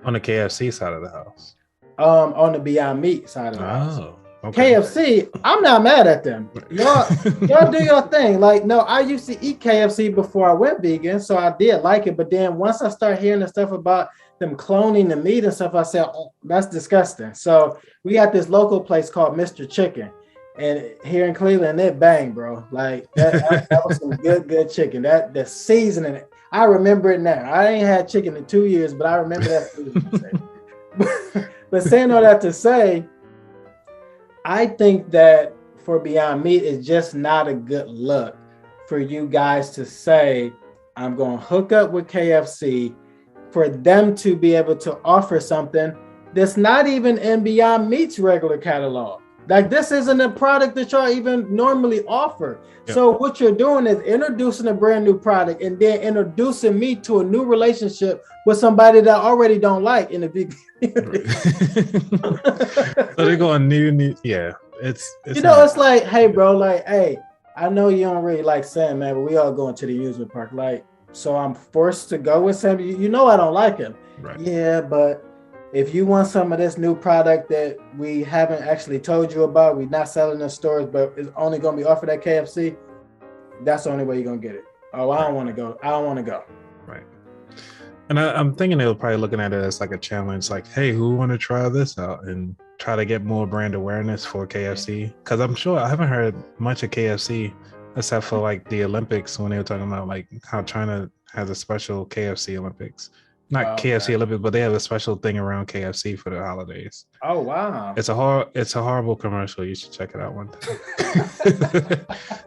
On the KFC side of the house. On the Beyond Meat side of the house. Okay. KFC, I'm not mad at them. Y'all do your thing. Like, no, I used to eat KFC before I went vegan, so I did like it. But then once I start hearing the stuff about them cloning the meat and stuff, I said, oh, that's disgusting. So we got this local place called Mr. Chicken. And here in Cleveland, it bang, bro. Like that was some good chicken. That the seasoning, I remember it now. I ain't had chicken in 2 years, but I remember that seasoning. But saying all that to say, I think that for Beyond Meat, it's just not a good look for you guys to say, I'm going to hook up with KFC, for them to be able to offer something that's not even in Beyond Meat's regular catalog. Like this isn't a product that y'all even normally offer. Yep. So what you're doing is introducing a brand new product and then introducing me to a new relationship with somebody that I already don't like in the big community. So they're going new. Yeah. It's it's like, hey, bro, like, hey, I know you don't really like Sam, man, but we all going to the amusement park. Like, so I'm forced to go with Sam. You know I don't like him. Right. Yeah, but if you want some of this new product that we haven't actually told you about, we're not selling in stores, but it's only going to be offered at KFC, that's the only way you're going to get it. Oh, I don't want to go. I don't want to go. Right. And I'm thinking they were probably looking at it as like a challenge, like, hey, who want to try this out and try to get more brand awareness for KFC? Because I'm sure I haven't heard much of KFC except for like the Olympics when they were talking about like how China has a special KFC Olympics. Not KFC Olympics, but they have a special thing around KFC for the holidays. Oh wow! It's a horrible commercial. You should check it out one time.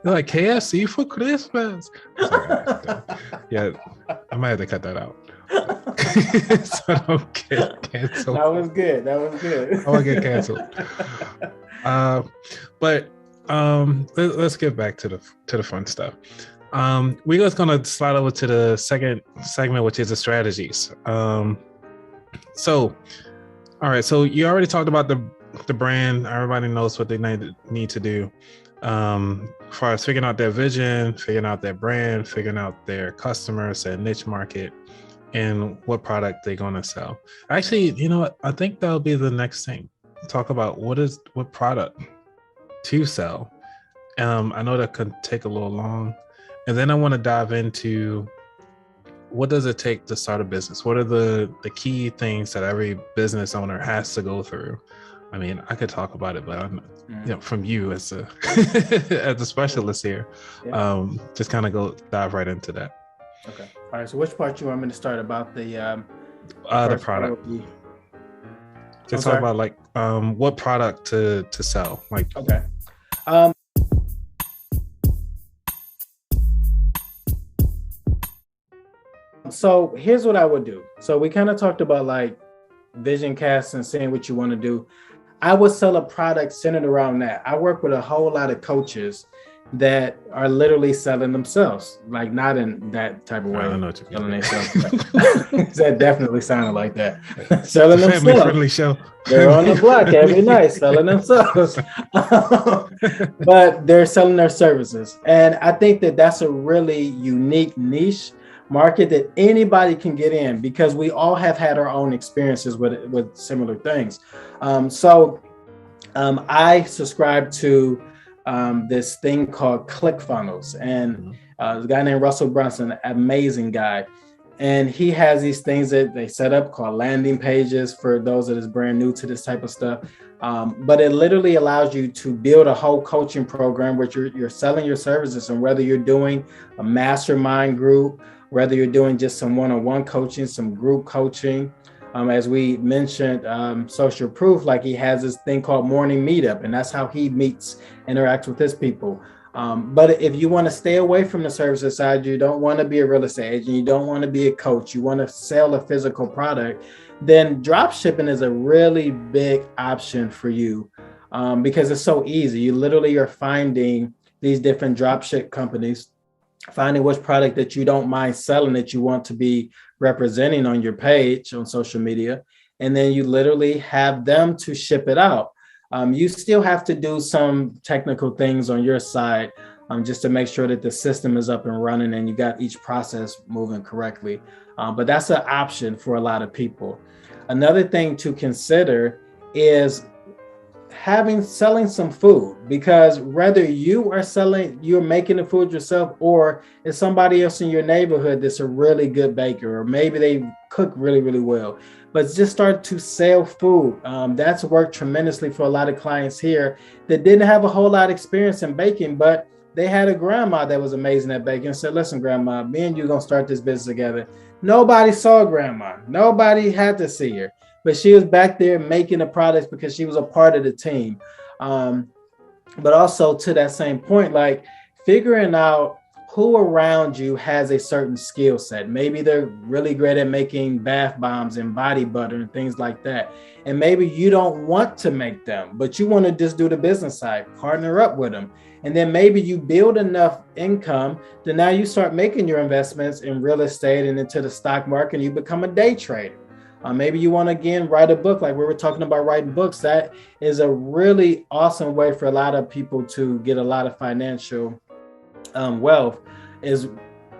They're like KFC for Christmas. Yeah, I might have to cut that out. So I don't get canceled. That was good. I won't get canceled. But let's get back to the fun stuff. We're just gonna slide over to the second segment, which is the strategies. So you already talked about the brand. Everybody knows what they need to do. As far as figuring out their vision, figuring out their brand, figuring out their customers, their niche market, and what product they're gonna sell. Actually, you know what? I think that'll be the next thing. Talk about what product to sell. I know that could take a little long. And then I want to dive into what does it take to start a business? What are the key things that every business owner has to go through I mean, I could talk about it, but I'm, from you as a as a specialist here, just kind of dive right into that. Okay. All right. So which part you want me to start about the product? Just talk about like what product to sell. Like, okay. So here's what I would do. So we kind of talked about like vision cast and saying what you want to do. I would sell a product centered around that. I work with a whole lot of coaches that are literally selling themselves, like not in that type of way. I know what you're selling themselves. That definitely sounded like that. Selling themselves. Family-friendly show. They're on the block every night selling themselves, but they're selling their services. And I think that that's a really unique niche market that anybody can get in, because we all have had our own experiences with similar things. I subscribe to this thing called ClickFunnels, and a guy named Russell Brunson, amazing guy. And he has these things that they set up called landing pages for those that is brand new to this type of stuff. But it literally allows you to build a whole coaching program where you're selling your services, and whether you're doing a mastermind group, whether you're doing just some one-on-one coaching, some group coaching. As we mentioned, Social Proof, like he has this thing called Morning Meetup, and that's how he interacts with his people. But if you want to stay away from the services side, you don't want to be a real estate agent, you don't want to be a coach, you want to sell a physical product, then drop shipping is a really big option for you, because it's so easy. You literally are finding these different drop ship companies, finding which product that you don't mind selling, that you want to be representing on your page on social media, and then you literally have them to ship it out. You still have to do some technical things on your side, just to make sure that the system is up and running and you got each process moving correctly. But that's an option for a lot of people. Another thing to consider is selling some food, because whether you're making the food yourself, or it's somebody else in your neighborhood that's a really good baker, or maybe they cook really, really well, but just start to sell food. That's worked tremendously for a lot of clients here that didn't have a whole lot of experience in baking, but they had a grandma that was amazing at baking and said, listen, grandma, me and you are going to start this business together. Nobody saw grandma. Nobody had to see her, but she was back there making the products because she was a part of the team. But also to that same point, like figuring out who around you has a certain skill set. Maybe they're really great at making bath bombs and body butter and things like that. And maybe you don't want to make them, but you want to just do the business side, partner up with them. And then maybe you build enough income that now you start making your investments in real estate and into the stock market, and you become a day trader. Maybe you want to, again, write a book, like we were talking about writing books. That is a really awesome way for a lot of people to get a lot of financial wealth, is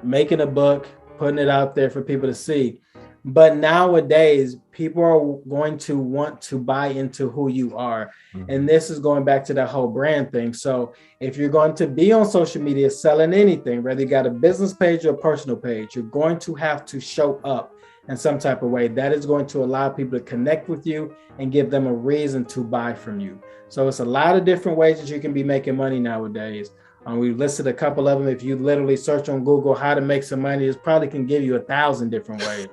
making a book, putting it out there for people to see. But nowadays, people are going to want to buy into who you are. Mm-hmm. And this is going back to that whole brand thing. So if you're going to be on social media selling anything, whether you got a business page or a personal page, you're going to have to show up in some type of way. That is going to allow people to connect with you and give them a reason to buy from you. So it's a lot of different ways that you can be making money nowadays. We listed a couple of them. If you literally search on Google how to make some money, it probably can give you 1,000 different ways.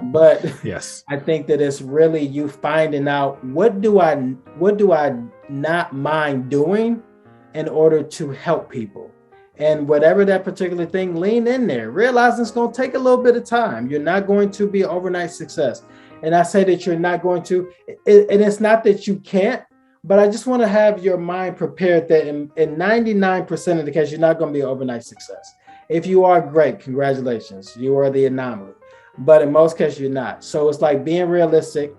But yes, I think that it's really you finding out what do I not mind doing in order to help people. And whatever that particular thing, lean in there. Realize it's going to take a little bit of time. You're not going to be an overnight success. And I say that you're not going to, and it's not that you can't, but I just want to have your mind prepared that in 99% of the case, you're not going to be an overnight success. If you are, great, congratulations. You are the anomaly. But in most cases, you're not. So it's like being realistic,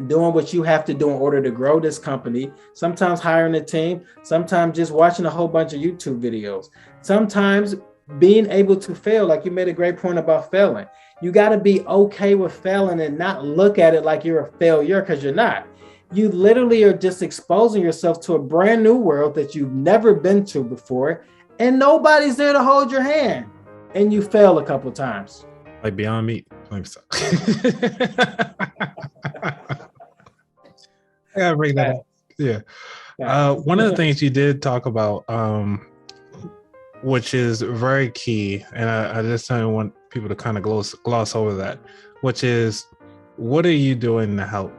doing what you have to do in order to grow this company, sometimes hiring a team, sometimes just watching a whole bunch of YouTube videos, sometimes being able to fail. Like you made a great point about failing. You got to be okay with failing and not look at it like you're a failure, because you're not. You literally are just exposing yourself to a brand new world that you've never been to before, and nobody's there to hold your hand, and you fail a couple of times. Like Beyond Meat. I gotta bring that up. Yeah. One of the things you did talk about, which is very key, and I just don't want people to kind of gloss over that, which is, what are you doing to help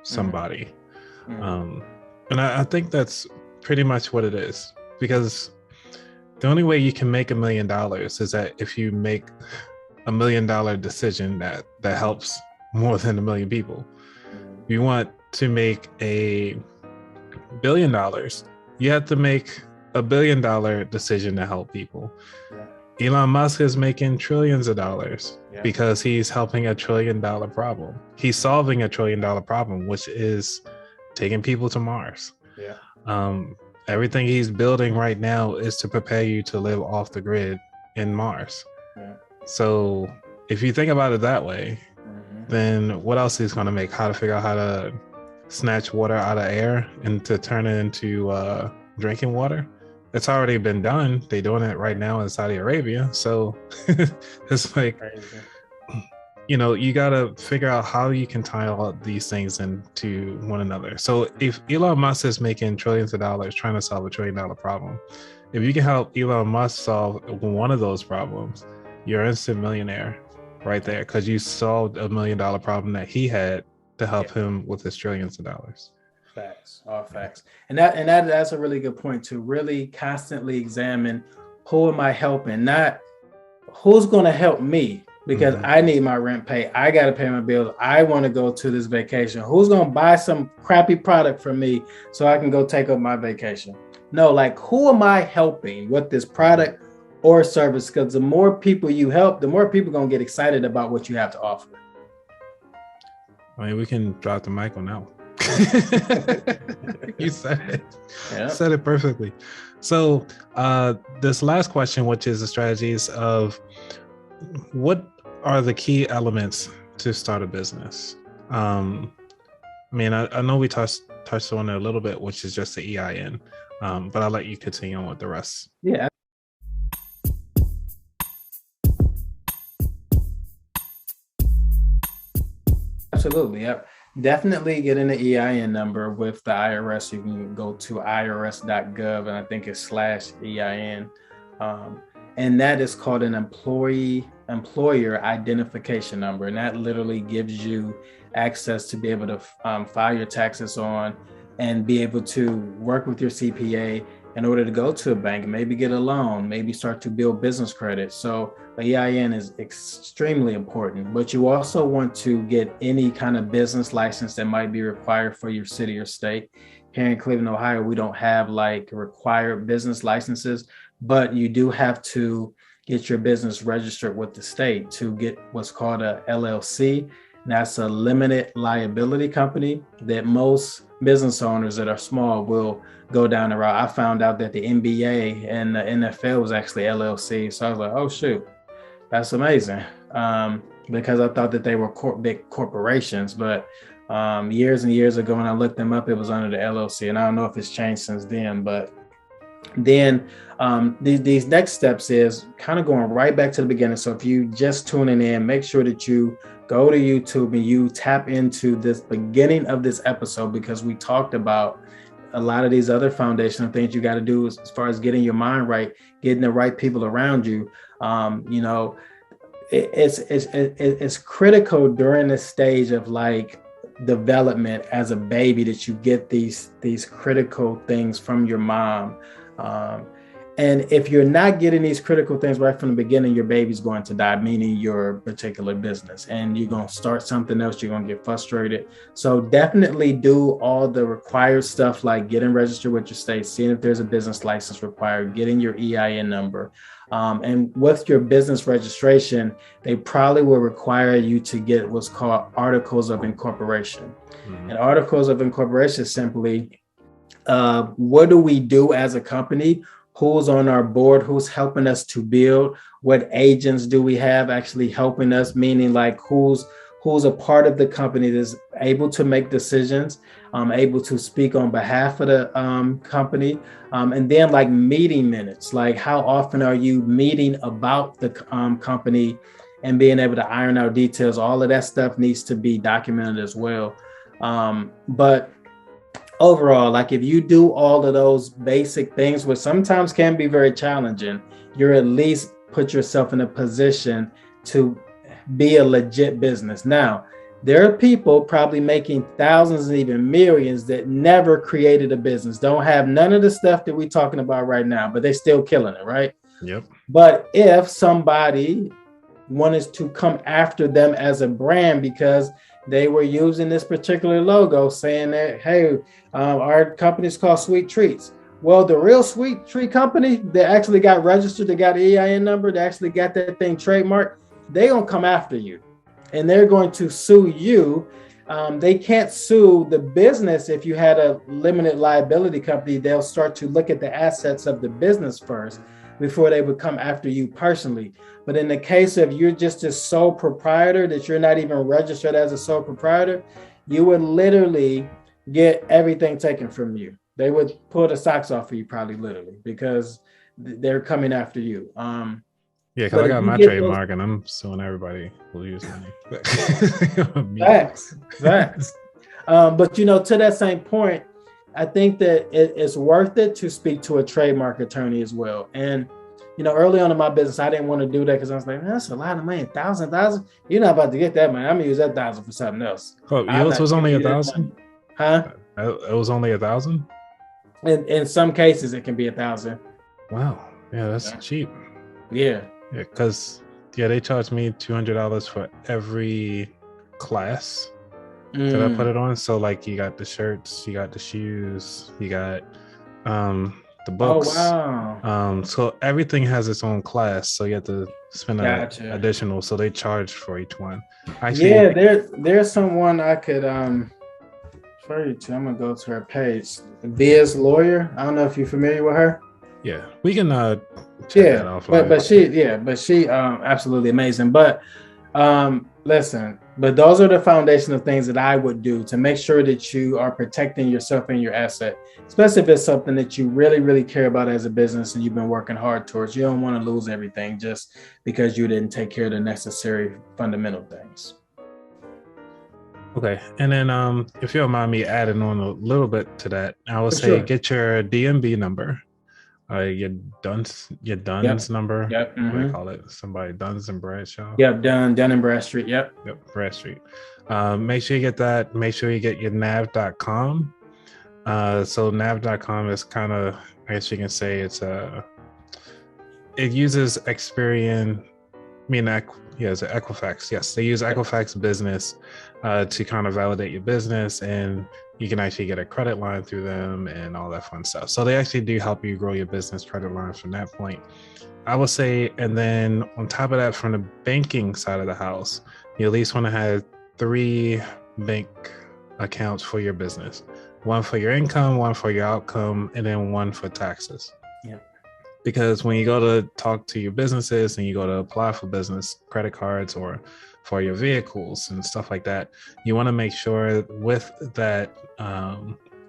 somebody? And I think that's pretty much what it is, because the only way you can make $1 million is that if you make $1 million decision that helps more than 1 million people. If you want to make $1 billion, you have to make $1 billion decision to help people. Elon Musk is making trillions of dollars because he's helping a $1 trillion problem. He's solving a $1 trillion problem, which is taking people to Mars. Everything he's building right now is to prepare you to live off the grid in Mars. So if you think about it that way, then what else is going to make? How to figure out how to snatch water out of air and to turn it into drinking water? It's already been done. They're doing it right now in Saudi Arabia. So it's like, you got to figure out how you can tie all these things into one another. So if Elon Musk is making trillions of dollars trying to solve a $1 trillion problem, if you can help Elon Musk solve one of those problems, you're an instant millionaire right there, because you solved a $1 million problem that he had to help him with his trillions of dollars. Facts, all facts. And that's a really good point, to really constantly examine, who am I helping? Not who's going to help me, because I need my rent paid. I got to pay my bills. I want to go to this vacation. Who's going to buy some crappy product for me so I can go take up my vacation? No, like, who am I helping with this product or service? Because the more people you help, the more people going to get excited about what you have to offer. I mean, we can drop the mic on that one. You said it. Yeah. Said it perfectly. So this last question, which is the strategies of what are the key elements to start a business? I mean, I know we touched on it a little bit, which is just the EIN, but I'll let you continue on with the rest. Yeah. Absolutely. Yep. Definitely getting the EIN number with the IRS. You can go to irs.gov, and I think it's /EIN. And that is called an employer identification number. And that literally gives you access to be able to file your taxes on and be able to work with your CPA in order to go to a bank, maybe get a loan, maybe start to build business credit. So the EIN is extremely important, but you also want to get any kind of business license that might be required for your city or state. Here in Cleveland, Ohio, we don't have like required business licenses, but you do have to get your business registered with the state to get what's called a LLC. And that's a limited liability company that most business owners that are small will go down the route. I found out that the NBA and the NFL was actually LLC. So I was like, oh, shoot, that's amazing. Because I thought that they were big corporations. But years and years ago, when I looked them up, it was under the LLC. And I don't know if it's changed since then. But then these next steps is kind of going right back to the beginning. So if you just tuning in, make sure that you go to YouTube and you tap into this beginning of this episode, because we talked about a lot of these other foundational things you got to do as far as getting your mind right, getting the right people around you. It's critical during the stage of like development as a baby that you get these critical things from your mom. And if you're not getting these critical things right from the beginning, your baby's going to die, meaning your particular business, and you're going to start something else. You're going to get frustrated. So definitely do all the required stuff, like getting registered with your state, seeing if there's a business license required, getting your EIN number. And with your business registration, they probably will require you to get what's called articles of incorporation. Mm-hmm. And articles of incorporation is simply, what do we do as a company? Who's on our board? Who's helping us to build? What agents do we have actually helping us? Meaning like who's a part of the company that's able to make decisions, able to speak on behalf of the company. And then like meeting minutes, like how often are you meeting about the company and being able to iron out details? All of that stuff needs to be documented as well. But overall, like if you do all of those basic things, which sometimes can be very challenging, you're at least put yourself in a position to be a legit business. Now, there are people probably making thousands and even millions that never created a business, don't have none of the stuff that we're talking about right now, but they're still killing it, right? Yep. But if somebody wanted to come after them as a brand because they were using this particular logo saying that, hey, our company is called Sweet Treats. Well, the real Sweet Treat company that actually got registered, that got an EIN number, that actually got that thing trademarked, they gonna come after you and they're going to sue you. They can't sue the business. If you had a limited liability company, they'll start to look at the assets of the business first before they would come after you personally. But in the case of you're just a sole proprietor, that you're not even registered as a sole proprietor, you would literally get everything taken from you. They would pull the socks off of you, probably literally, because they're coming after you. Yeah, because I got my trademark and I'm suing everybody who uses me. Facts. But to that same point, I think that it's worth it to speak to a trademark attorney as well. And early on in my business, I didn't want to do that because I was like, man, that's a lot of money, 1,000. You're not about to get that money. I'm gonna use that 1,000 for something else. Oh, yours was only 1,000? Huh? It was only 1,000? In some cases, it can be 1,000. Wow. Yeah, that's cheap. Yeah. Yeah, because they charged me $200 for every class that I put it on. So like you got the shirts, you got the shoes, you got the books. Oh wow. So everything has its own class. So you have to spend additional. So they charge for each one. Actually, yeah, there's someone I could refer you to. I'm gonna go to her page. Via's Lawyer. I don't know if you're familiar with her. Yeah, we can check that offline. but she absolutely amazing. But listen, but those are the foundational things that I would do to make sure that you are protecting yourself and your asset, especially if it's something that you really, really care about as a business and you've been working hard towards. You don't want to lose everything just because you didn't take care of the necessary fundamental things. Okay, and then if you don't mind me adding on a little bit to that, I would say get your DMB number. Your Dunn's number. Yep. What do you call it? Somebody Dunn's and Bradshaw. Yep, Dun and Bradstreet. Yep, Bradstreet. Make sure you get that. Make sure you get your nav.com. So nav.com is kind of, I guess you can say it uses Experian. It's Equifax. Yes, they use Equifax Business to kind of validate your business, and you can actually get a credit line through them and all that fun stuff. So they actually do help you grow your business credit lines from that point, I would say. And then on top of that, from the banking side of the house, you at least want to have 3 bank accounts for your business. 1 for your income, 1 for your outcome, and then 1 for taxes. Yeah. Because when you go to talk to your businesses and you go to apply for business credit cards or for your vehicles and stuff like that, you want to make sure with that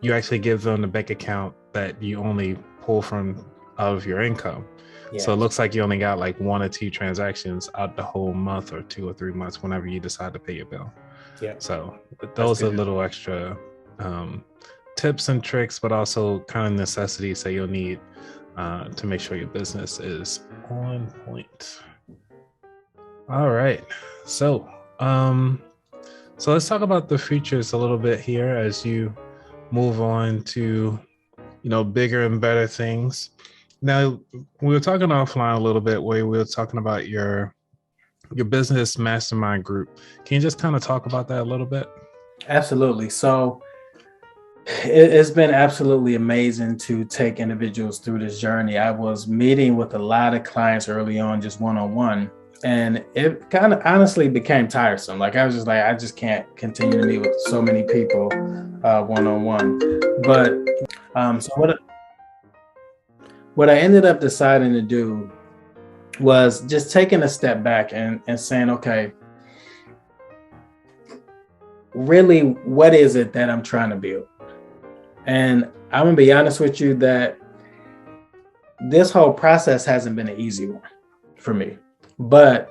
you actually give them the bank account that you only pull from out of your income. Yeah. So it looks like you only got like 1 or 2 transactions out the whole month or 2 or 3 months whenever you decide to pay your bill. Yeah. So those are little extra tips and tricks, but also kind of necessities that you'll need to make sure your business is on point. All right. So let's talk about the futures a little bit here as you move on to, bigger and better things. Now, we were talking offline a little bit where we were talking about your business mastermind group. Can you just kind of talk about that a little bit? Absolutely. So it's been absolutely amazing to take individuals through this journey. I was meeting with a lot of clients early on, just one-on-one, and it kind of honestly became tiresome. Like I was just like, I just can't continue to meet with so many people one-on-one. But so what I ended up deciding to do was just taking a step back and saying, okay, really, what is it that I'm trying to build? And I'm gonna be honest with you that this whole process hasn't been an easy one for me. But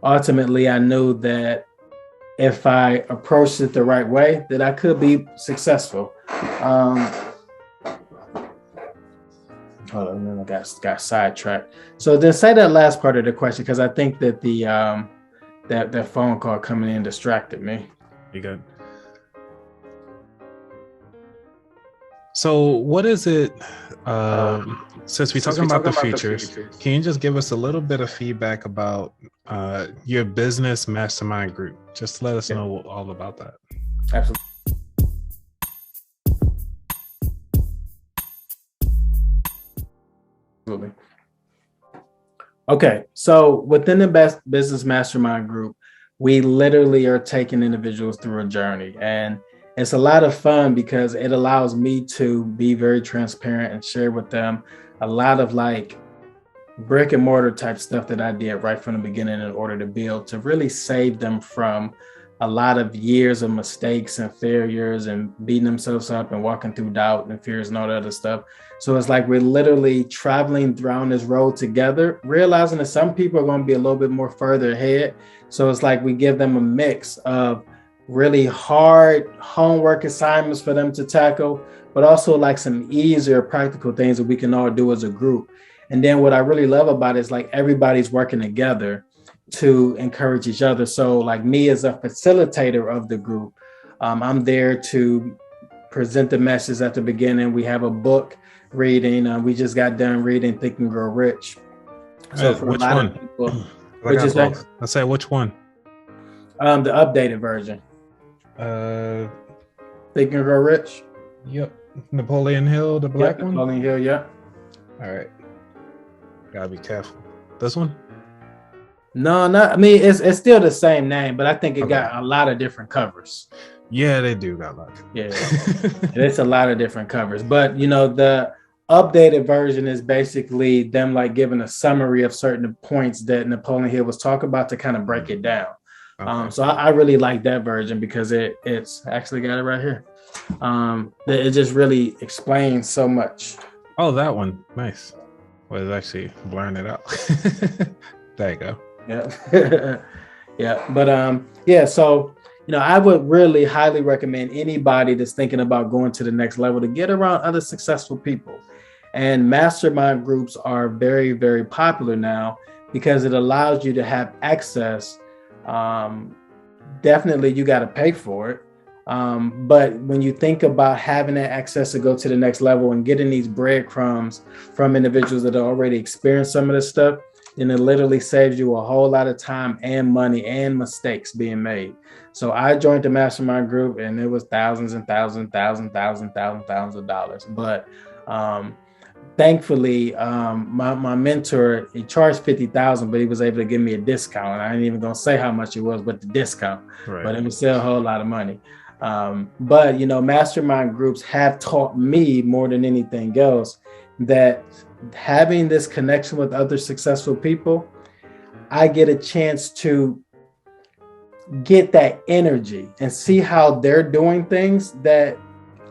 ultimately, I knew that if I approached it the right way, that I could be successful. Hold on, I got sidetracked. So then say that last part of the question, because I think that the that phone call coming in distracted me. You good? So what is it? Since we're talking about the features, can you just give us a little bit of feedback about your business mastermind group? Just let us know all about that. Absolutely. Okay, so within the business mastermind group, we literally are taking individuals through a journey, and it's a lot of fun because it allows me to be very transparent and share with them a lot of like brick and mortar type stuff that I did right from the beginning in order to build, to really save them from a lot of years of mistakes and failures and beating themselves up and walking through doubt and fears and all that other stuff. So it's like we're literally traveling down this road together, realizing that some people are going to be a little bit more further ahead. So it's like we give them a mix of really hard homework assignments for them to tackle, but also like some easier practical things that we can all do as a group. And then what I really love about it is like everybody's working together to encourage each other. So like me as a facilitator of the group, I'm there to present the message at the beginning. We have a book reading. We just got done reading Think and Grow Rich. So for which a lot one? of people, I say which one? The updated version. Think and Grow Rich. Yep. Napoleon Hill, the black one. Napoleon Hill. Yeah. All right. Gotta be careful. This one? No, not. I mean, it's still the same name, but I think it got a lot of different covers. Yeah, they do got a lot. Yeah, it's a lot of different covers. But you know, the updated version is basically them like giving a summary of certain points that Napoleon Hill was talking about to kind of break it down. Okay. So I really like that version because it's actually got it right here. It just really explains so much. Oh, that one, nice. Well, it's actually blurring it out. There you go. Yeah. Yeah. But yeah, so you know, I would really highly recommend anybody that's thinking about going to the next level to get around other successful people. And mastermind groups are very, very popular now because it allows you to have access. Definitely you got to pay for it. But when you think about having that access to go to the next level and getting these breadcrumbs from individuals that have already experienced some of this stuff, then it literally saves you a whole lot of time and money and mistakes being made. So I joined the mastermind group and it was thousands of dollars. But thankfully, my mentor, he charged $50,000, but he was able to give me a discount. I ain't even gonna say how much it was, but the discount. Right. But it was still a whole lot of money. But you know, mastermind groups have taught me more than anything else that having this connection with other successful people, I get a chance to get that energy and see how they're doing things that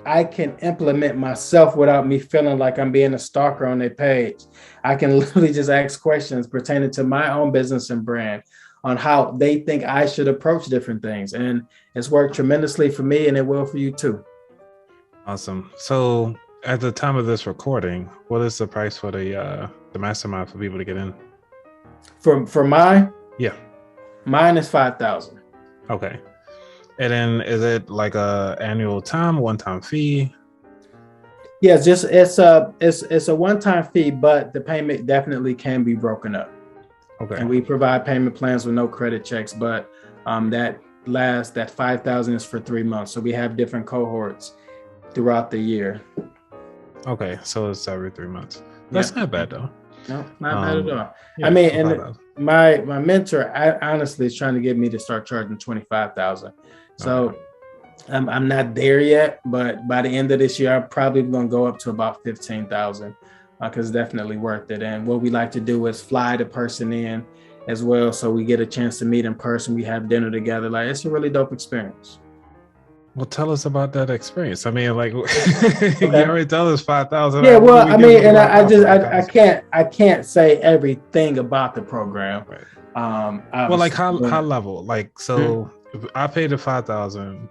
I can implement myself without me feeling like I'm being a stalker on their page. I can literally just ask questions pertaining to my own business and brand on how they think I should approach different things. And it's worked tremendously for me, and it will for you too. Awesome. So at the time of this recording, what is the price for the mastermind for people to get in? For mine? Yeah. Mine is $5,000. Okay. And then is it like a annual one-time fee? Yes, it's a one-time fee, but the payment definitely can be broken up. Okay. And we provide payment plans with no credit checks, but that $5,000 is for 3 months. So we have different cohorts throughout the year. Okay, so it's every 3 months. That's not bad though. No, not bad at all. Yeah, I mean, and my mentor, honestly, is trying to get me to start charging $25,000. So I'm not there yet, but by the end of this year, I'm probably going to go up to about $15,000 because it's definitely worth it. And what we like to do is fly the person in as well, so we get a chance to meet in person. We have dinner together. Like, it's a really dope experience. Well, tell us about that experience. I mean, like, you already tell us 5,000. Yeah, well, I mean, and I can't say everything about the program. Right. Well, like high level, like, so I paid the 5,000.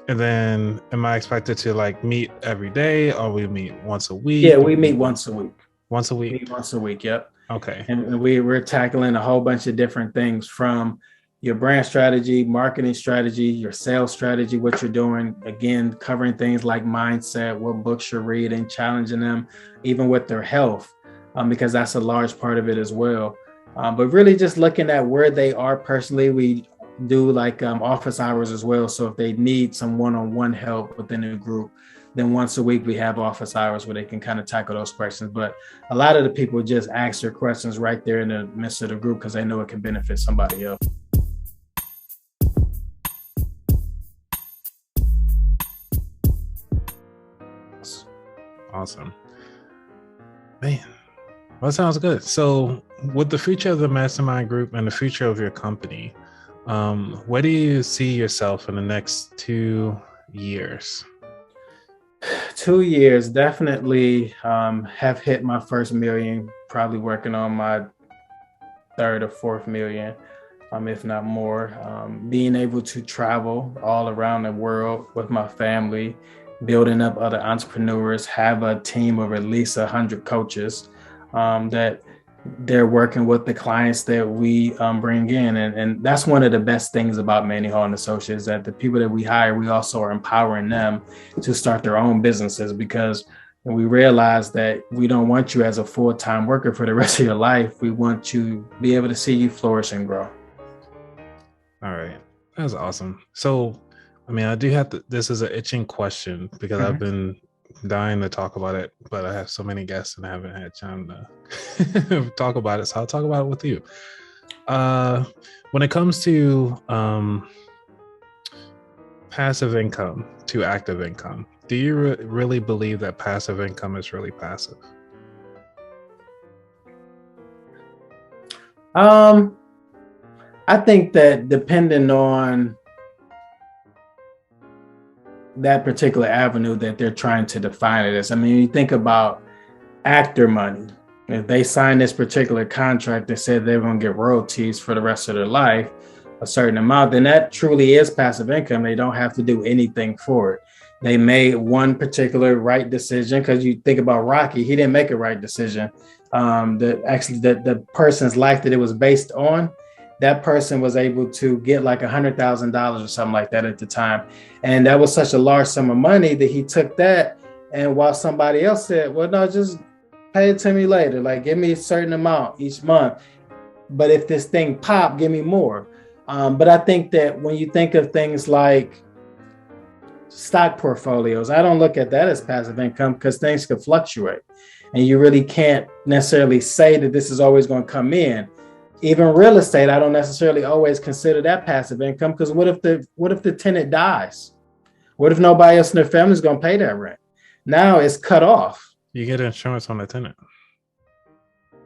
And then am I expected to like meet every day, or we meet once a week? Yeah, we meet once a week. Once a week? Meet once a week, yep. Okay. And we're tackling a whole bunch of different things, from your brand strategy, marketing strategy, your sales strategy, what you're doing, again, covering things like mindset, what books you're reading, challenging them, even with their health, because that's a large part of it as well. But really just looking at where they are personally. We do like office hours as well. So if they need some one-on-one help within the group, then once a week we have office hours where they can kind of tackle those questions. But a lot of the people just ask their questions right there in the midst of the group because they know it can benefit somebody else. Awesome. Man, well, that sounds good. So with the future of the mastermind group and the future of your company, where do you see yourself in the next 2 years? 2 years, definitely have hit my first million, probably working on my third or fourth million, if not more. Being able to travel all around the world with my family, building up other entrepreneurs, have a team of at least 100 coaches that they're working with the clients that we bring in. And that's one of the best things about Manny Hall & Associates, that the people that we hire, we also are empowering them to start their own businesses, because we realize that we don't want you as a full-time worker for the rest of your life. We want to be able to see you flourish and grow. All right. That's awesome. So, I mean, I do have to, this is an itching question because I've been dying to talk about it, but I have so many guests and I haven't had time to talk about it. So I'll talk about it with you. When it comes to passive income to active income, do you really believe that passive income is really passive? I think that depending on that particular avenue that they're trying to define it as. I mean, you think about actor money. If they sign this particular contract that said they're going to get royalties for the rest of their life, a certain amount, then that truly is passive income. They don't have to do anything for it. They made one particular right decision, because you think about Rocky, he didn't make a right decision. The person's life that it was based on, that person was able to get like $100,000 or something like that at the time. And that was such a large sum of money that he took that. And while somebody else said, well, no, just pay it to me later. Like, give me a certain amount each month. But if this thing popped, give me more. But I think that when you think of things like stock portfolios, I don't look at that as passive income, because things could fluctuate. And you really can't necessarily say that this is always going to come in. Even real estate, I don't necessarily always consider that passive income, because what if the tenant dies? What if nobody else in their family is going to pay that rent? Now it's cut off. You get insurance on the tenant.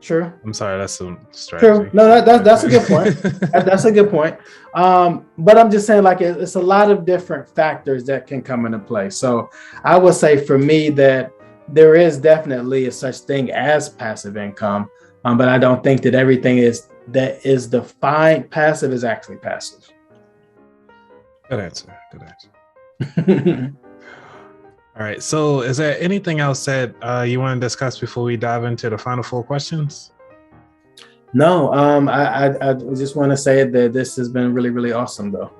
True. I'm sorry, that's some strategy. True. No, that's a good point. That's a good point. But I'm just saying, like, it's a lot of different factors that can come into play. So I would say for me that there is definitely a such thing as passive income, but I don't think that everything that is defined passive is actually passive. Good answer. All right. So is there anything else that you want to discuss before we dive into the final 4 questions? No, I just want to say that this has been really, really awesome, though.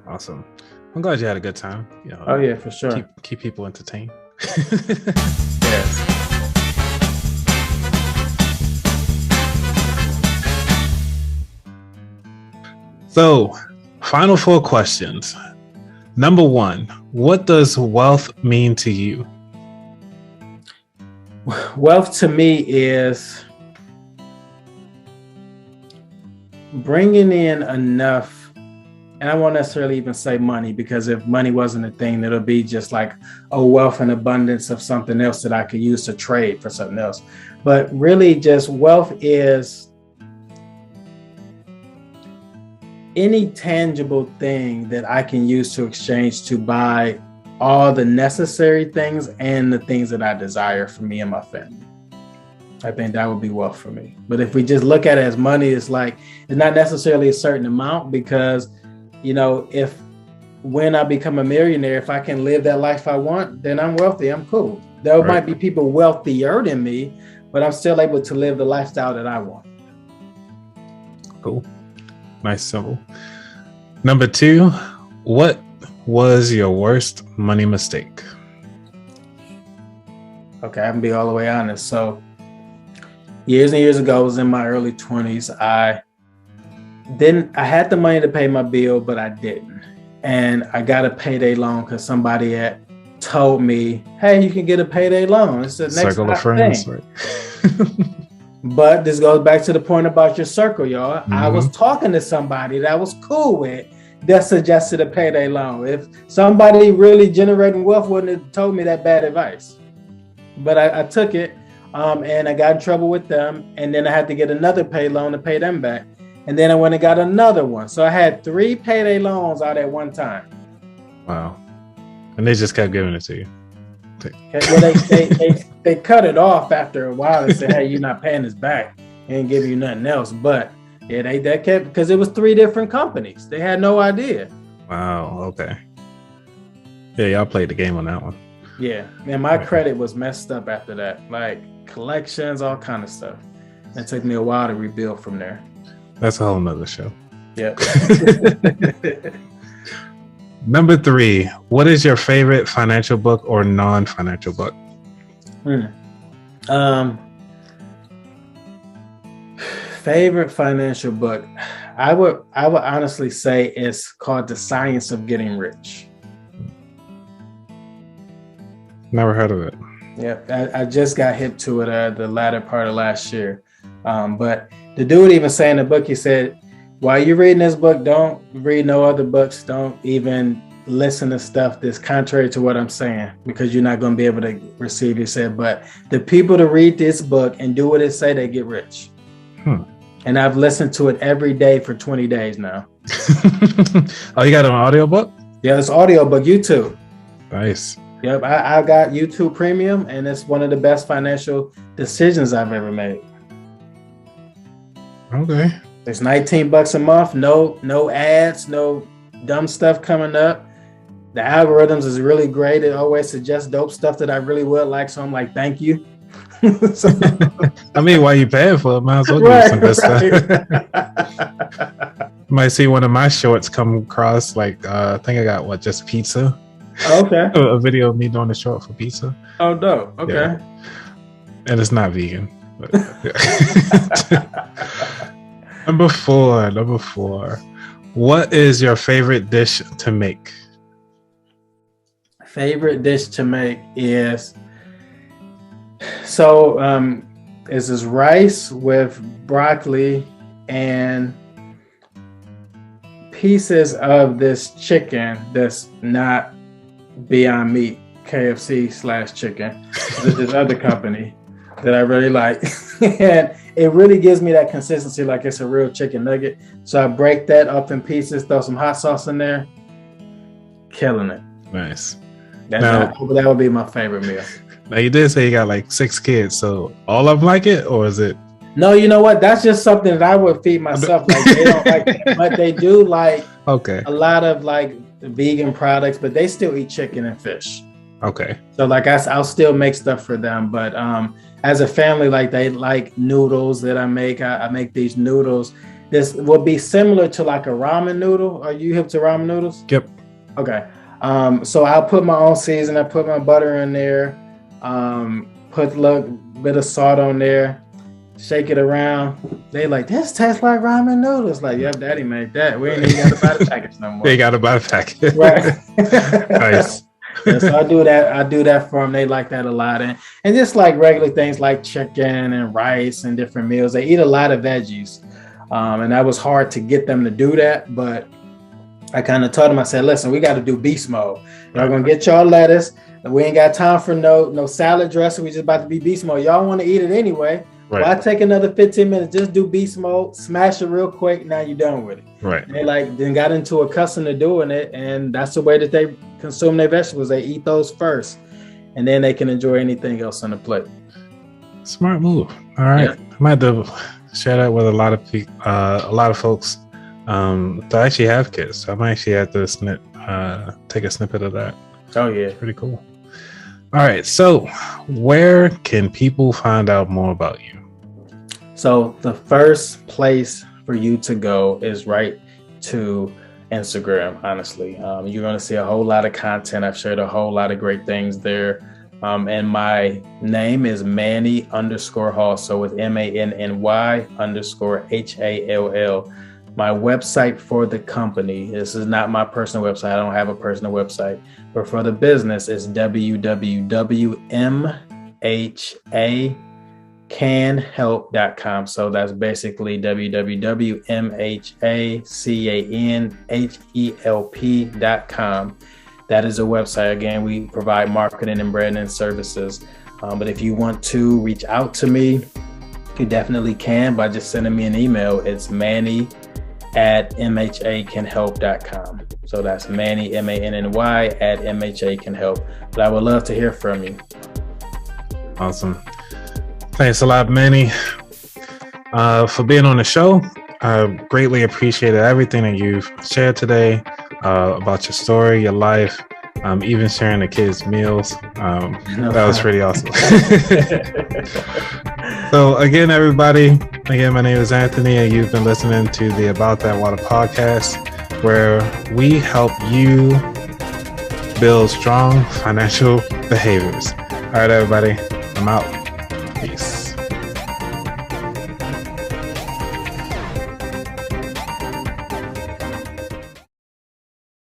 Awesome. I'm glad you had a good time. You know, oh, yeah, for sure. Keep people entertained. Yes. So, final 4 questions. Number 1, what does wealth mean to you? Wealth to me is bringing in enough, and I won't necessarily even say money, because if money wasn't a thing, it'll be just like a wealth and abundance of something else that I could use to trade for something else. But really, just wealth is any tangible thing that I can use to exchange to buy all the necessary things and the things that I desire for me and my family. I think that would be wealth for me. But if we just look at it as money, it's like, it's not necessarily a certain amount, because if when I become a millionaire, if I can live that life I want, then I'm wealthy. I'm cool. There might be people wealthier than me, but I'm still able to live the lifestyle that I want. Cool. Nice, simple. Number 2, what was your worst money mistake? Okay, I can be all the way honest. So years and years ago, I was in my early 20s. I had the money to pay my bill, but I didn't. And I got a payday loan because somebody had told me, hey, you can get a payday loan. It's the next circle of friends, thing. Right? But this goes back to the point about your circle, y'all. Mm-hmm. I was talking to somebody that I was cool with that suggested a payday loan. If somebody really generating wealth wouldn't have told me that bad advice. But I took it, and I got in trouble with them. And then I had to get another pay loan to pay them back. And then I went and got another one. So I had 3 payday loans out at one time. Wow. And they just kept giving it to you. Well, they cut it off after a while and said, hey, you're not paying this back, and give you nothing else. But yeah, they kept, because it was 3 different companies. They had no idea. Wow. Okay. Yeah, y'all played the game on that one. Yeah. And my credit was messed up after that. Like collections, all kind of stuff. It took me a while to rebuild from there. That's a whole nother show. Yeah. Number 3, what is your favorite financial book or non-financial book? Favorite financial book. I would honestly say it's called The Science of Getting Rich. Never heard of it. Yeah, I just got hip to it the latter part of last year. But the dude even saying in the book, he said, while you're reading this book, don't read no other books. Don't even listen to stuff that's contrary to what I'm saying, because you're not going to be able to receive. He said, but the people that read this book and do what it say, they get rich. And I've listened to it every day for 20 days now. Oh, you got an audiobook? Yeah, it's audiobook, YouTube. Nice. Yep, I got YouTube Premium, and it's one of the best financial decisions I've ever made. Okay. It's $19 a month, no ads, no dumb stuff coming up. The algorithms is really great. It always suggests dope stuff that I really would like. So I'm like, thank you. So, I mean, while you paying for it, might as well give some good stuff. You might see one of my shorts come across, like I think I got just pizza. Okay. A video of me doing a short for pizza. Oh, dope. Okay. Yeah. And it's not vegan. But, Number four. What is your favorite dish to make? Favorite dish to make is is this rice with broccoli and pieces of this chicken that's not Beyond Meat, KFC/chicken. There's this other company that I really like. And it really gives me that consistency like it's a real chicken nugget. So I break that up in pieces, throw some hot sauce in there. Killing it. Nice. That would be my favorite meal. Now you did say you got like 6 kids, so all of them like it, or is it? No, you know what? That's just something that I would feed myself. Like they don't like it, but they do like a lot of like vegan products, but they still eat chicken and fish. Okay. So like I'll still make stuff for them, but as a family, like they like noodles that I make. I make these noodles. This would be similar to like a ramen noodle. Are you hip to ramen noodles? Yep. Okay. So I'll put my own season. I put my butter in there. Put a little bit of salt on there. Shake it around. They like, this tastes like ramen noodles. Like, yep, daddy made that. We ain't even got to buy the package no more. They got to buy the package. Right. Nice. Yeah, so I do that for them. They like that a lot. And just like regular things like chicken and rice and different meals. They eat a lot of veggies. And that was hard to get them to do that. But I kind of told them, I said, listen, we got to do beast mode. Y'all going to get y'all lettuce. We ain't got time for no salad dressing. We just about to be beast mode. Y'all want to eat it anyway. Right. Well, I take another 15 minutes, just do beast mode, smash it real quick. Now you're done with it. Right. And they then got into a custom to doing it. And that's the way that they consume their vegetables. They eat those first, and then they can enjoy anything else on the plate. Smart move. All right. Yeah. I might have to share that with a lot of people, a lot of folks to actually have kids. So I might actually have to take a snippet of that. Oh yeah, it's pretty cool. All right, so where can people find out more about you? So the first place for you to go is right to Instagram. Honestly, you're going to see a whole lot of content. I've shared a whole lot of great things there. And my name is Manny_Hall. So it's MANNY_HALL. My website for the company, this is not my personal website. I don't have a personal website, but for the business is www.mhacanhelp.com. So that's basically www.mhacanhelp.com. That is a website. Again, we provide marketing and branding services. But if you want to reach out to me, you definitely can by just sending me an email. It's Manny@mhacanhelp.com. So that's Manny, MANNY @mhacanhelp. But I would love to hear from you. Awesome. Thanks a lot, Manny, for being on the show. I greatly appreciated everything that you've shared today about your story, your life, even sharing the kids' meals. That was pretty awesome. So again, everybody, my name is Anthony, and you've been listening to the About That Water podcast, where we help you build strong financial behaviors. All right, everybody, I'm out.